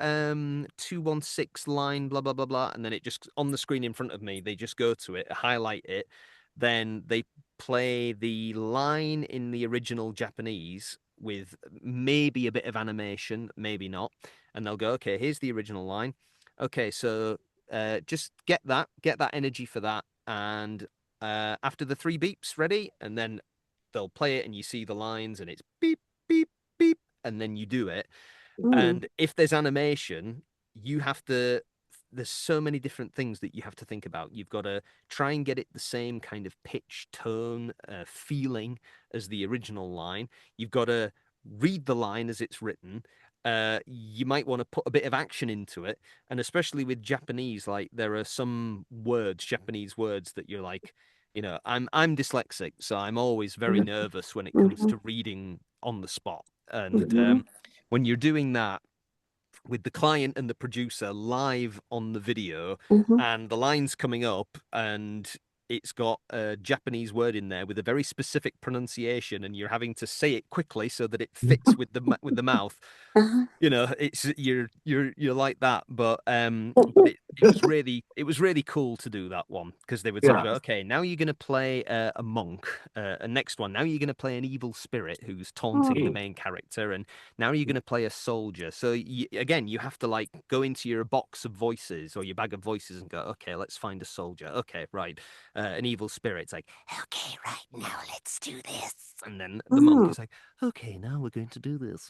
216 line, blah blah blah blah," and then it just on the screen in front of me, they just go to it, highlight it, then they play the line in the original Japanese with maybe a bit of animation, maybe not, and they'll go, "Okay, here's the original line. Okay, so just get that energy for that, and after the three beeps, ready?" And then they'll play it and you see the lines and it's beep, beep, beep, and then you do it. And if there's animation, you have to, there's so many different things that you have to think about. You've got to try and get it the same kind of pitch, tone, feeling as the original line. You've got to read the line as it's written. You might want to put a bit of action into it. And especially with Japanese, like there are some words, Japanese words that you're like, I'm dyslexic, so I'm always very nervous when it comes to reading on the spot. And when you're doing that with the client and the producer live on the video, and the line's coming up, and it's got a Japanese word in there with a very specific pronunciation, and you're having to say it quickly so that it fits with the mouth. It's you're like that, but it was really cool to do that one, because they would sort of go, "Okay, now you're going to play a monk, and next one, now you're going to play an evil spirit who's taunting the main character, and now you're going to play a soldier." So again, you have to like go into your box of voices or your bag of voices and go, "Okay, let's find a soldier. Okay, right, an evil spirit." It's like, "Okay, right, now let's do this," and then the monk is like, "Okay, now we're going to do this."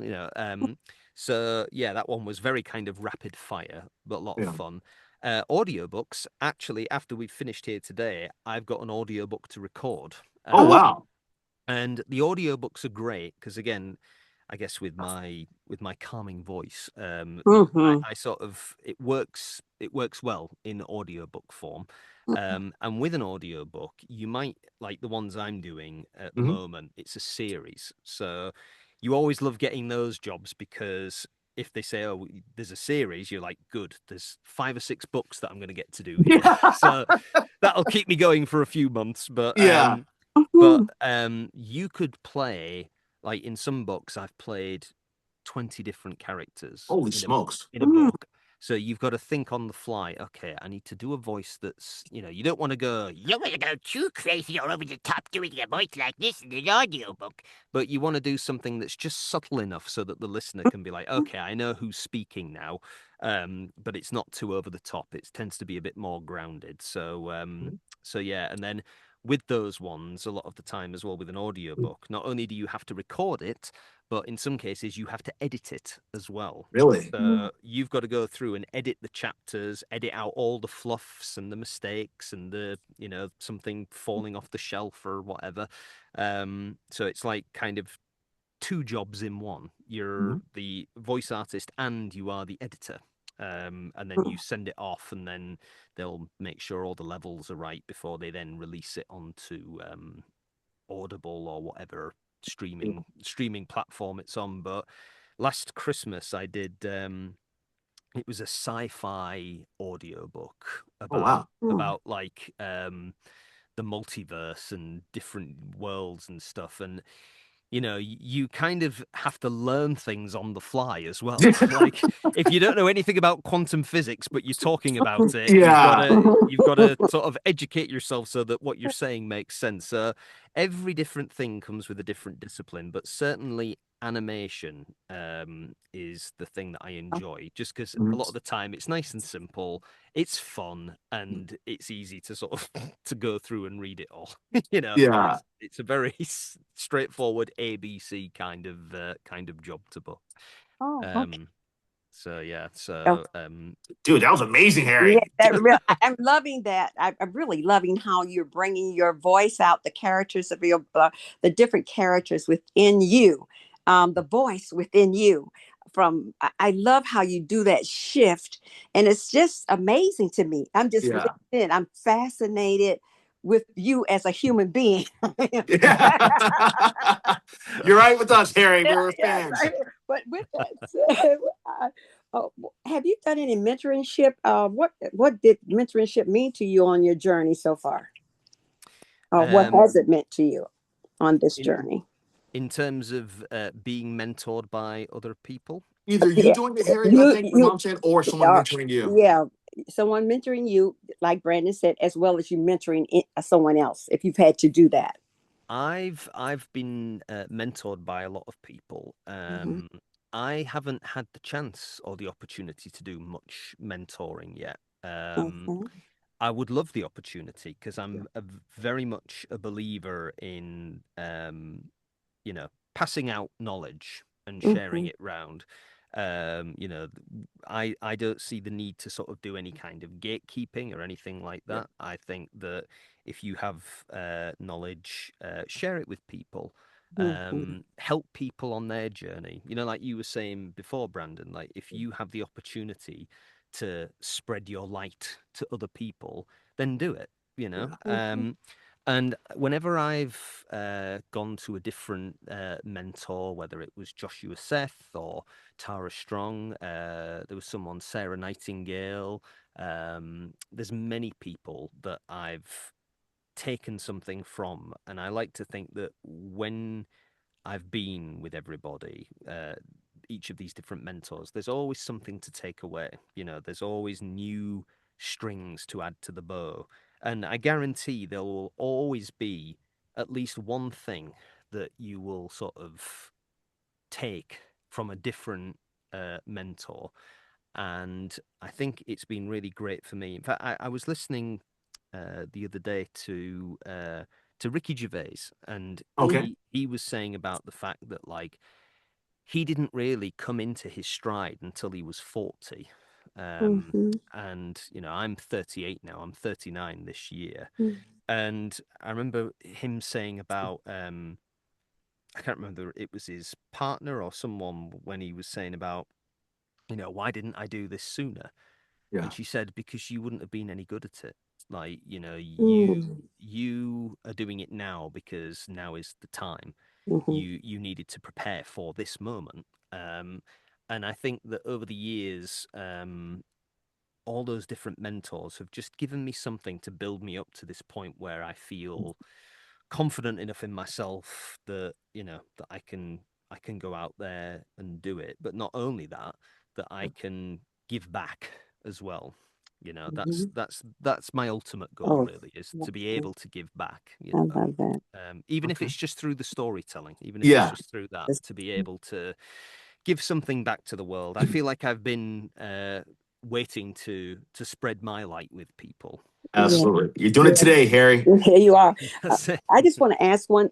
So yeah, that one was very kind of rapid fire, but a lot of fun. Audiobooks, actually, after we've finished here today, I've got an audiobook to record. Oh, wow. And the audiobooks are great because, again, I guess with my calming voice, I sort of it works well in audiobook form. And with an audiobook, you might like the ones I'm doing at the moment, it's a series. So you always love getting those jobs because if they say, "Oh, there's a series," you're like, "Good, there's 5 or 6 books that I'm going to get to do here." So that'll keep me going for a few months. But Yeah. you could play, like in some books, I've played 20 different characters Holy smokes. in a book. So you've got to think on the fly. Okay, I need to do a voice that's, you don't want to go, "You're going to go too crazy or over the top doing a voice like this in an audiobook." But you want to do something that's just subtle enough so that the listener can be like, "Okay, I know who's speaking now." But it's not too over the top. It tends to be a bit more grounded. So yeah, and then with those ones, a lot of the time as well with an audiobook, not only do you have to record it, but in some cases you have to edit it as well. Really? You've got to go through and edit the chapters, edit out all the fluffs and the mistakes and the, something falling off the shelf or whatever. So it's like kind of 2 jobs in one. You're the voice artist and you are the editor. And then you send it off, and then they'll make sure all the levels are right before they then release it onto Audible or whatever streaming platform it's on. But last Christmas I did it was a sci-fi audiobook Oh, wow. about like the multiverse and different worlds and stuff, and you kind of have to learn things on the fly as well. Like if you don't know anything about quantum physics, but you're talking about it, Yeah. you've got to sort of educate yourself so that what you're saying makes sense. So every different thing comes with a different discipline, but certainly animation is the thing that I enjoy, just because a lot of the time it's nice and simple, it's fun, and it's easy to sort of to go through and read it all. Yeah. It's a very straightforward ABC kind of job to book. Okay. So yeah, Dude, that was amazing, Yeah, Harry. I'm loving that. I'm really loving how you're bringing your voice out, the characters of the different characters within you, the voice within you. I love how you do that shift, and it's just amazing to me. I'm just Yeah. listening. I'm fascinated with you as a human being. You're right with us, Harry. Yeah, We're yeah, fans. right. But with that said, oh, have you done any mentorship? What did mentorship mean to you on your journey so far? What has it meant to you on this in journey? In terms of being mentored by other people. Either you Yeah, doing it, Harry, I you think your you mom said, or someone are, mentoring you. yeah, someone mentoring you, like Brandon said, as well as you mentoring someone else, if you've had to do that. I've been mentored by a lot of people. Hmm. I haven't had the chance or the opportunity to do much mentoring yet. Okay. I would love the opportunity because I'm very much a believer in passing out knowledge and sharing Hmm. it round. I don't see the need to sort of do any kind of gatekeeping or anything like Yeah. that. I think that if you have knowledge, share it with people. Hmm. Help people on their journey. Like you were saying before, Brandon, like if you have the opportunity to spread your light to other people, then do it, you know. Yeah. Hmm. And whenever I've gone to a different mentor, whether it was Joshua Seth or Tara Strong, there was someone, Sarah Nightingale. There's many people that I've taken something from, and I like to think that when I've been with everybody, each of these different mentors, there's always something to take away. There's always new strings to add to the bow. And I guarantee there will always be at least one thing that you will sort of take from a different mentor. And I think it's been really great for me. In fact, I was listening the other day to Ricky Gervais, and Okay. he was saying about the fact that like he didn't really come into his stride until he was 40. Hmm. And I'm 38 now. I'm 39 this year. And I remember him saying about I can't remember it was his partner or someone when he was saying about, why didn't I do this sooner? Yeah. And she said, because you wouldn't have been any good at it. Like, Hmm. you are doing it now because now is the time. Hmm. You needed to prepare for this moment. And I think that over the years, all those different mentors have just given me something to build me up to this point where I feel confident enough in myself that that I can go out there and do it. But not only that, that I can give back as well. That's Hmm. that's that's my ultimate goal, Oh, really, is to be wonderful. able to give back. I love that. Even if Okay. it's just through the storytelling, even if it's Yeah. just through that, This- to be able to give something back to the world. I feel like I've been waiting to spread my light with people. Yeah, Absolutely. You're doing it yeah. today, Harry. Here you are. Uh, That's it. I just want to ask one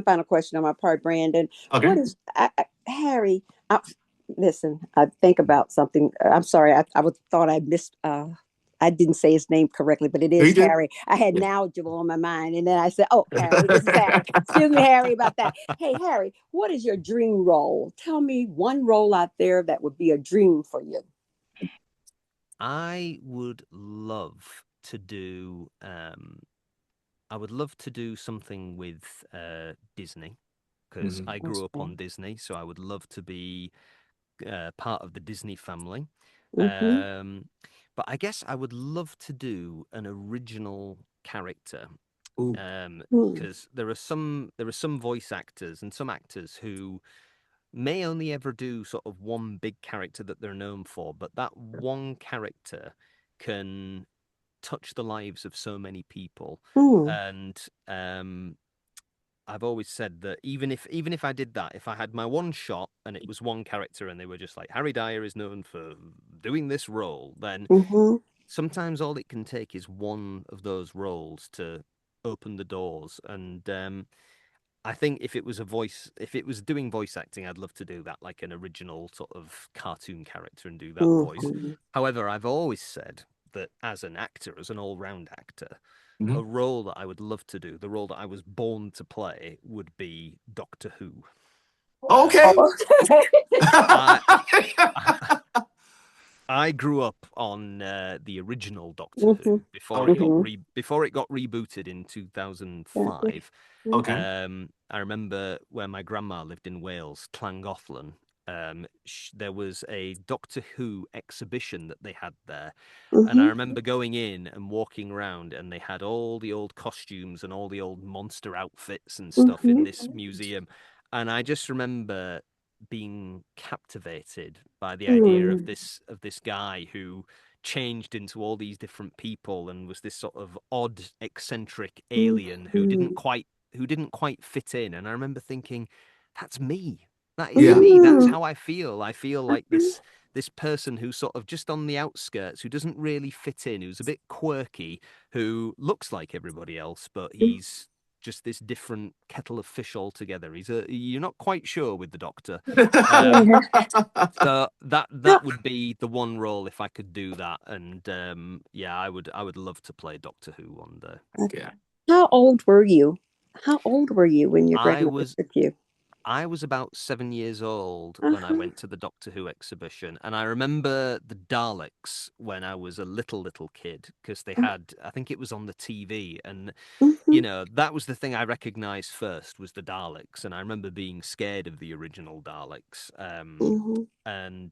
final question on my part, Brandon. Okay. What is Harry? Listen, I think about something. I'm sorry. I would thought I missed. I didn't say his name correctly, but it No, you is did. Harry. I had Yeah. knowledgeable on my mind, and then I said, "Oh, Harry, this is Harry." Excuse me, Harry, about that. Hey, Harry, what is your dream role? Tell me one role out there that would be a dream for you. I would love to do. I would love to do something with Disney because Mhm. I grew up on Disney, so I would love to be part of the Disney family. Mm-hmm. Um, but I guess I would love to do an original character Ooh. because there are some voice actors and some actors who may only ever do sort of one big character that they're known for, but that one character can touch the lives of so many people. Mm-hmm. And I've always said that even if I did that, if I had my one shot and it was one character and they were just like Harry Dyer is known for doing this role, then Mm-hmm. sometimes all it can take is one of those roles to open the doors. And I think if it was doing voice acting, I'd love to do that, like an original sort of cartoon character and do that voice. Mm-hmm. However, I've always said that as an actor, as an all-round actor, a Mhm. role that I would love to do, the role that I was born to play, would be Doctor Who. Okay. I I grew up on the original Doctor Mm-hmm. Who before it got Mm-hmm. rebooted in Yeah. 2005. Okay. I remember where my grandma lived in Wales, Llangollen. There was a Doctor Who exhibition that they had there, and I Mm-hmm. remember going in and walking around, and they had all the old costumes and all the old monster outfits and stuff in Mm-hmm. this museum. And I just remember being captivated by the idea Mm, of this guy who changed into all these different people and was this sort of odd, eccentric alien mhm, who didn't quite fit in. And I remember thinking, that's me. That is Yeah. me. That's mhm, how I feel. I feel like mhm, this person who's sort of just on the outskirts, who doesn't really fit in, who's a bit quirky, who looks like everybody else, but mhm. he's just this different kettle of fish altogether. You're not quite sure with the Doctor. Um, Yeah. so that How, would be the one role if I could do that. And yeah, I would love to play Doctor Who one day. Yeah. how old were you? How old were you when your I grandmother was took you? I was about 7 years old when I Uh-huh. went to the Doctor Who exhibition, and I remember the Daleks when I was a little kid because they had, I think it was on the TV, and Mm-hmm. you know that was the thing I recognized first was the Daleks, and I remember being scared of the original Daleks. Mm-hmm. And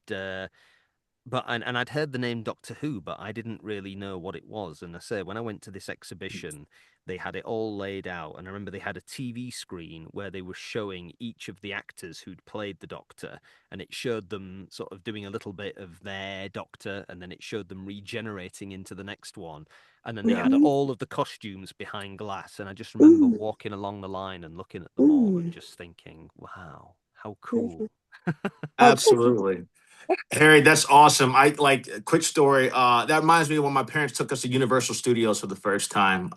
but and I'd heard the name Doctor Who, but I didn't really know what it was. And I say when I went to this exhibition, they had it all laid out, and I remember they had a TV screen where they were showing each of the actors who'd played the Doctor, and it showed them sort of doing a little bit of their Doctor, and then it showed them regenerating into the next one, and then they Yeah. had Mm-hmm. all of the costumes behind glass, and I just remember Mm-hmm. walking along the line and looking at them all and Mm-hmm. just thinking, wow, how Mm-hmm. cool. Oh, Absolutely. Harry, that's awesome. I like a quick story. That reminds me of when my parents took us to Universal Studios for the first time.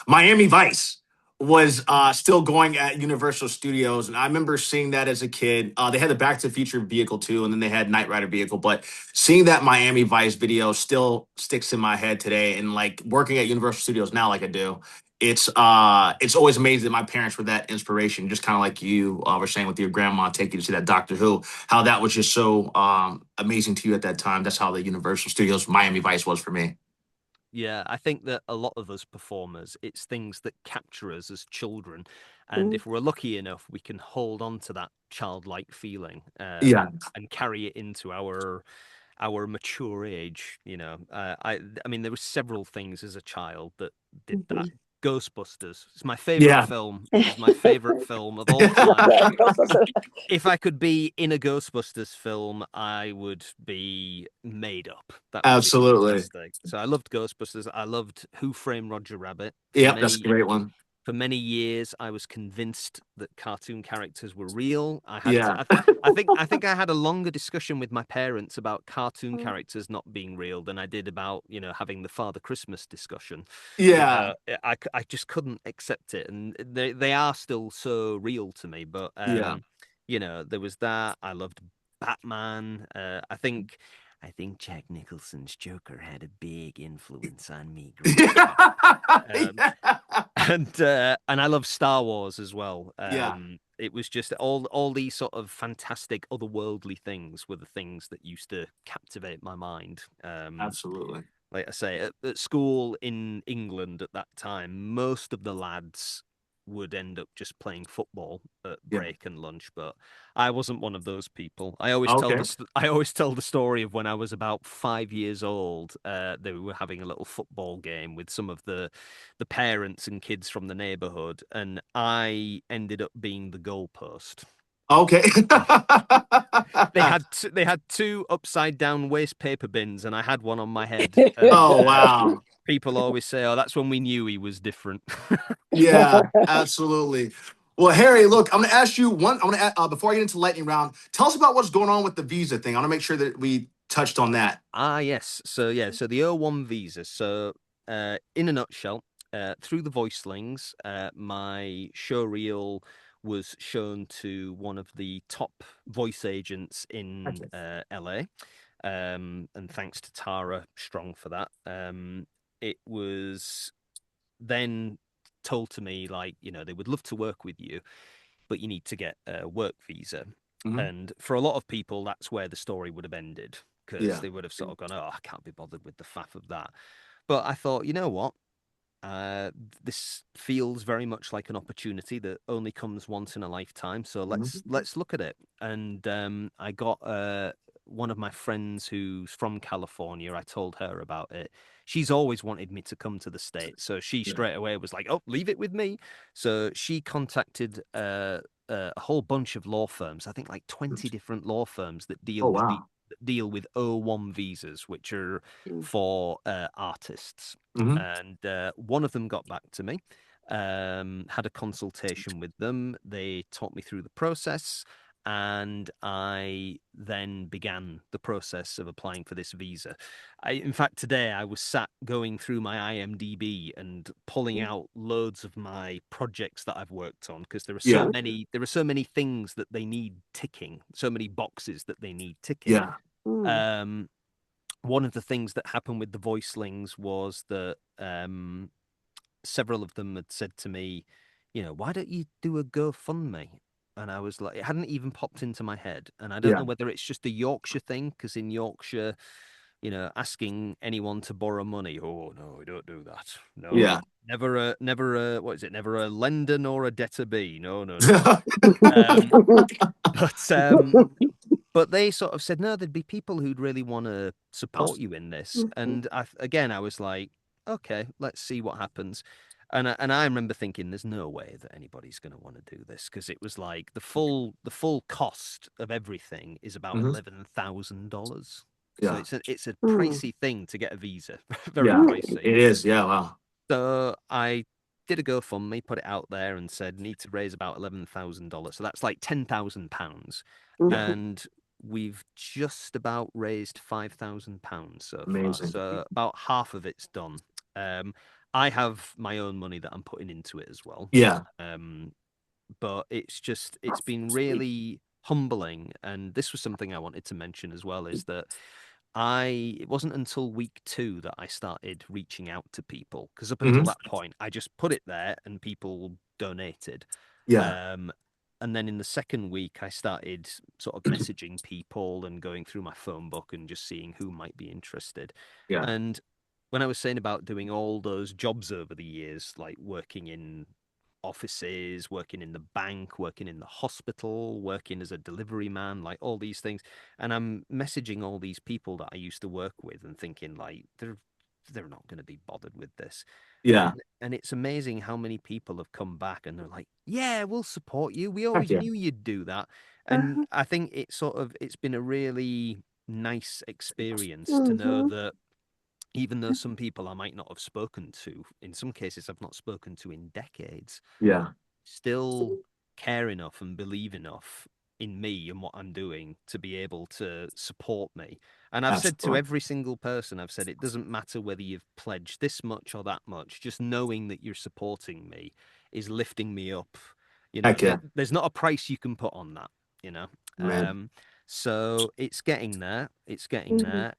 Miami Vice was still going at Universal Studios, and I remember seeing that as a kid. They had the Back to the Future vehicle too, and then they had Knight Rider vehicle. But seeing that Miami Vice video still sticks in my head today. And like working at Universal Studios now, like I do, it's always amazing that my parents were that inspiration. Just kind of like you were saying with your grandma taking you to see that Doctor Who, how that was just so amazing to you at that time. That's how the Universal Studios Miami Vice was for me. Yeah, I think that a lot of us performers, it's things that capture us as children. And mm-hmm. if we're lucky enough, we can hold on to that childlike feeling Yeah. and carry it into our mature age. You know, I mean, there were several things as a child that did that. Mm-hmm. Ghostbusters. It's my favorite Yeah. film. It is my favorite film of all time. Yeah, If I could be in a Ghostbusters film, I would be made up. That would be Absolutely. fantastic. So I loved Ghostbusters. I loved Who Framed Roger Rabbit. Yeah, that's a great one. For many years, I was convinced that cartoon characters were real. Yeah. I think I had a longer discussion with my parents about cartoon characters not being real than I did about, you know, having the Father Christmas discussion. You Yeah. know, I just couldn't accept it, and they are still so real to me. But Yeah. you know, there was that. I loved Batman. I think Jack Nicholson's Joker had a big influence on me growing up. Um, Yeah. and I love Star Wars as well. Yeah. It was just all these sort of fantastic otherworldly things were the things that used to captivate my mind. Absolutely. Like I say, at school in England at that time, most of the lads would end up just playing football at Yeah. break and lunch, but I wasn't one of those people. Okay. I always tell the story of when I was about 5 years old. They were having a little football game with some of the parents and kids from the neighborhood, and I ended up being the goalpost. Okay. They had two upside down waste paper bins, and I had one on my head. And Oh wow. people always say, "Oh, that's when we knew he was different." Yeah, absolutely. Well, Harry, look, I'm going to ask you one. I'm going to before I get into lightning round, tell us about what's going on with the visa thing. I want to make sure that we touched on that. Ah, yes. So yeah, so the O1 visa. So in a nutshell, through the voicelings, my show reel was shown to one of the top voice agents in Okay. LA. And thanks to Tara Strong for that. It was then told to me like, you know, they would love to work with you, but you need to get a work visa. Hmm. And for a lot of people, that's where the story would have ended because Yeah. they would have sort of gone, oh, I can't be bothered with the faff of that. But I thought, you know what? Uh, this feels very much like an opportunity that only comes once in a lifetime. So Mhm. let's look at it. And I got one of my friends who's from California. I told her about it. She's always wanted me to come to the States, so she Yeah. straight away was like, "Oh, leave it with me." So she contacted a whole bunch of law firms. I think like 20 different law firms that Oh deal with wow. deal with O1 visas, which are for artists. Hmm. And one of them got back to me, had a consultation with them. They taught me through the process, and I then began the process of applying for this visa. In fact, today I was sat going through my IMDb and pulling out loads of my projects that I've worked on because Yeah. there are so many things that they need ticking, so many boxes that they need ticking. Yeah. Um, One of the things that happened with the voicelings was that several of them had said to me, why don't you do a GoFundMe? And I was like, it hadn't even popped into my head. And I don't know Yeah. whether it's just a Yorkshire thing, because in Yorkshire, asking anyone to borrow money, oh no, we don't do that. No, Yeah. what is it? Never a lender nor a debtor be. No, no, no. Um, but but they sort of said no, there'd be people who'd really want to support you in this. And again, I was like, okay, let's see what happens. And I remember thinking, there's no way that anybody's going to want to do this, because it was like the full cost of everything is about Hmm. $11,000. So Yeah. it's a pricey thing to get a visa, very Yeah. pricey. It is. Yeah. Wow. So I did a GoFundMe, put it out there, and said need to raise about $11,000. So that's like £10,000, Yeah. and we've just about raised £5,000 so far. Amazing. So about half of it's done. I have my own money that I'm putting into it as well. Yeah. Um, but it's been really humbling, and this was something I wanted to mention as well, is that it wasn't until week 2 that I started reaching out to people, because up until Hmm. that point I just put it there and people donated. Yeah. um and then in the second week I started sort of messaging people and going through my phone book and just seeing who might be interested. Yeah. And when I was saying about doing all those jobs over the years, like working in offices, working in the bank, working in the hospital, working as a delivery man, like all these things. And I'm messaging all these people that I used to work with and thinking like they're not going to be bothered with this. Yeah. And it's amazing how many people have come back and they're like, "Yeah, we'll support you. We Heck always yeah. knew you'd do that." And I think it's been a really nice experience to know that even though some people I might not have spoken to, in some cases I've not spoken to in decades, Yeah. still care enough and believe enough in me and what I'm doing to be able to support me. And I've said to Absolutely. every single person, I've said, it doesn't matter whether you've pledged this much or that much, just knowing that you're supporting me is lifting me up. Heck yeah, There's not a price you can put on that, you know. man. So it's getting there. It's getting there.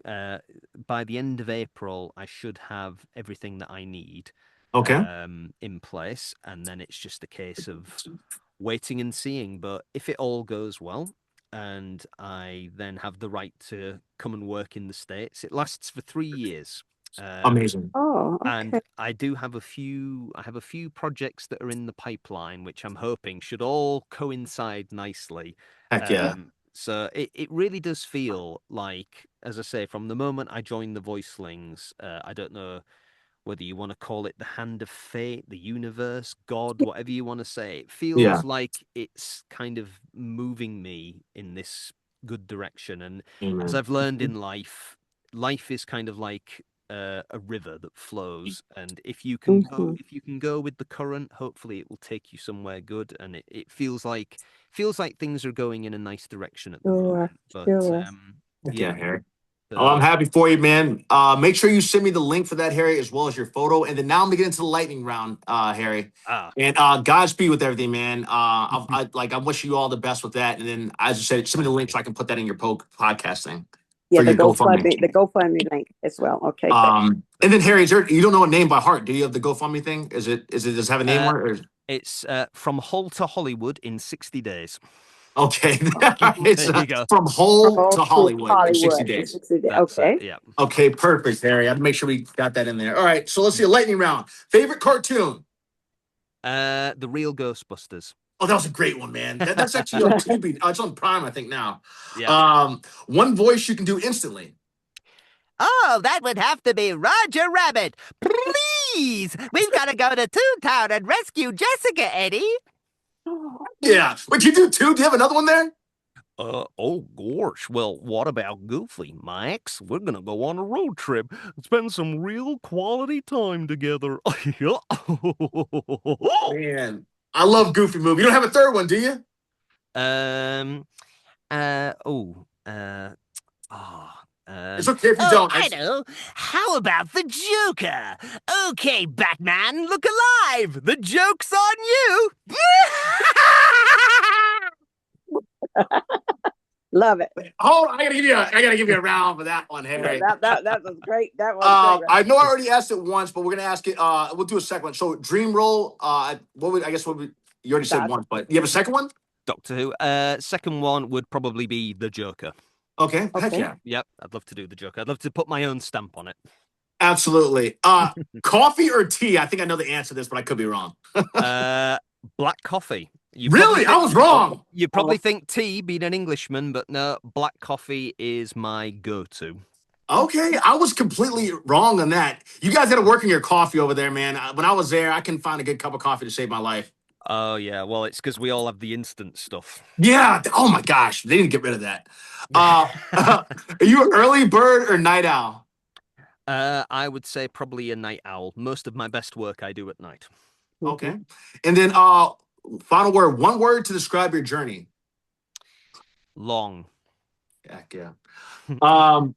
Uh, by the end of April, I should have everything that I need Okay. in place, and then it's just a case of waiting and seeing. But if it all goes well, and I then have the right to come and work in the States, it lasts for 3 years. Amazing. Oh, And okay. I have a few projects that are in the pipeline, which I'm hoping should all coincide nicely. Heck yeah. So it really does feel like, as I say, from the moment I joined the Voicelings, I don't know whether you want to call it the hand of fate, the universe, God, whatever you want to say. It Yeah. feels like it's kind of moving me in this good direction. And as Amen. I've learned in life, life is kind of like a river that flows. And if you can go with the current, hopefully it will take you somewhere good. And it feels like things are going in a nice direction at the Sure, moment. But sure. Heck yeah, yeah. Harry. Oh, I'm So happy for you, man. Make sure you send me the link for that, Harry, as well as your photo. And then now I'm gonna get into the lightning round, Harry. ah. And Godspeed with everything, man. I wish you all the best with that. And then, as I said, send me the Thank link you. so I can put that in your podcast thing Yeah, for your GoFundMe. The GoFundMe link as well. Okay, thank. And then Thank you. Harry, you don't know a name by heart, do you? Of the GoFundMe thing? Does it have a name Uh, on it? Or It's From Hull to Hollywood in 60 days. okay, There it's you go. from Hull All to to Hollywood in 60 Hollywood in days. 60 days. That's it. Okay. Yeah. Okay, perfect, Harry. I'd make sure we got that in there. All right, so let's see a lightning round. Favorite cartoon? The real Ghostbusters. Oh, that was a great one, man. That's actually on Tubi. It's on Prime, I think now. Yeah. One voice you can do instantly. Oh, that would have to be Roger Rabbit. Please, we've got to go to Toontown and rescue Jessica, Eddie. Yeah. Wait, you do too? Do you have another one there? Oh gosh. Well, what about Goofy, Max? We're gonna go on a road trip, spend some real quality time together. Man, I love Goofy movie. You don't have a third one, do you? um. Oh. Ah. It's okay if you Oh, don't. I know. How about the Joker? Okay, Batman, look alive. The joke's on you. Love it. Hold on, I gotta give you a round for that one, Yeah, Henry. that was great. That was great. I know I already asked it once, but we're gonna ask it. We'll do a second one. So, dream role. You already said Doc. one, but you have a second one? Doctor Who. Second one would probably be the Joker. Okay, heck Okay. yeah, Yep, I'd love to do the Joker. I'd love to put my own stamp on it. absolutely. Coffee or tea? I think I know the answer to this, but I could be wrong. Black coffee. You Really, I was wrong. You probably think tea, being an Englishman, but no, black coffee is my go-to. Okay, I was completely wrong on that. You guys got to work on your coffee over there, man. When I was there, I couldn't find a good cup of coffee to save my life. Oh yeah, well it's because we all have the instant stuff. Yeah. Oh my gosh, they need to get rid of that. Are you an early bird or night owl? I would say probably a night owl. Most of my best work I do at night. Okay. And then final word, one word to describe your journey. Long. Heck yeah. And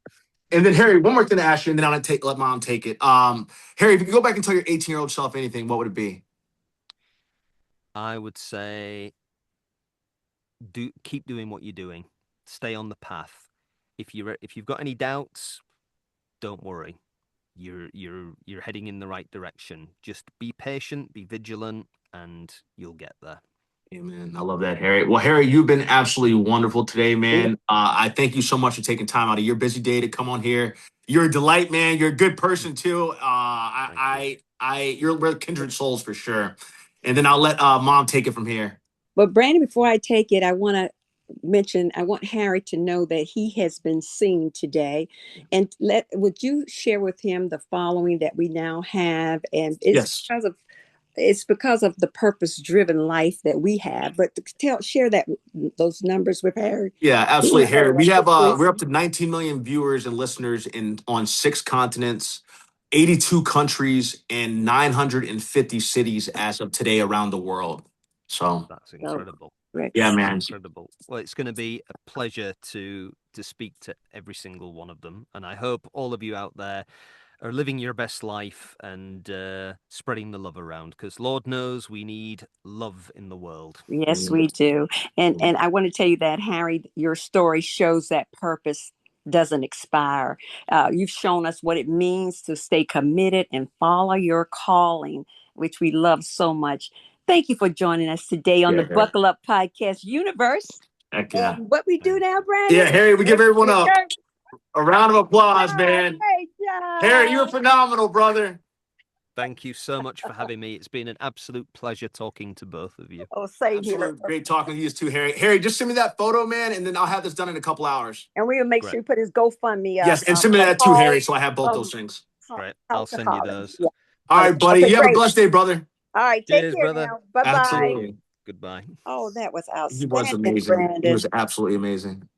then Harry, one more thing to ask you, and then I'll let mom take it. Harry, if you could go back and tell your 18-year-old self anything, what would it be? I would say keep doing what you're doing. Stay on the path. If you've got any doubts, don't worry. You're heading in the right direction. Just be patient, be vigilant, and you'll get there. Amen. I love that, Harry. Well, Harry, you've been absolutely wonderful today, man. I thank you so much for taking time out of your busy day to come on here. You're a delight, man. You're a good person too. We're kindred souls for sure. And then I'll let mom take it from here. But Brandon, before I take it, I want Harry to know that he has been seen today. And would you share with him the following that we now have? And Yes. it's because of the purpose-driven life that we have. But share those numbers with Harry. Yeah, absolutely, Harry. Please. We're up to 19 million viewers and listeners on 6 continents, 82 countries, and 950 cities as of today around the world. So that's incredible. Yeah, man. Incredible. Well, it's going to be a pleasure to speak to every single one of them, and I hope all of you out there are living your best life and spreading the love around, because Lord knows we need love in the world. Yes, we do. And I want to tell you that, Harry, your story shows that purpose doesn't expire. You've shown us what it means to stay committed and follow your calling, which we love so much. Thank you for joining us today on the Buckle Up Podcast Universe. Heck yeah. And what we do now, Brandon? Yeah, Harry, we give everyone a round of applause, man. Great job. Harry, you were phenomenal, brother. Thank you so much for having me. It's been an absolute pleasure talking to both of you. Oh, same here. Great talking to you too, Harry. Harry, just send me that photo, man, and then I'll have this done in a couple hours. And we'll make sure you put his GoFundMe up. Yes, and send me that too, Harry, so I have both those things. Great. I'll send you those. Yeah. All right, buddy. You have a blessed day, brother. All right, take care now. Bye-bye. Absolutely. Goodbye. Oh, that was outstanding. He was amazing. Brandon. He was absolutely amazing.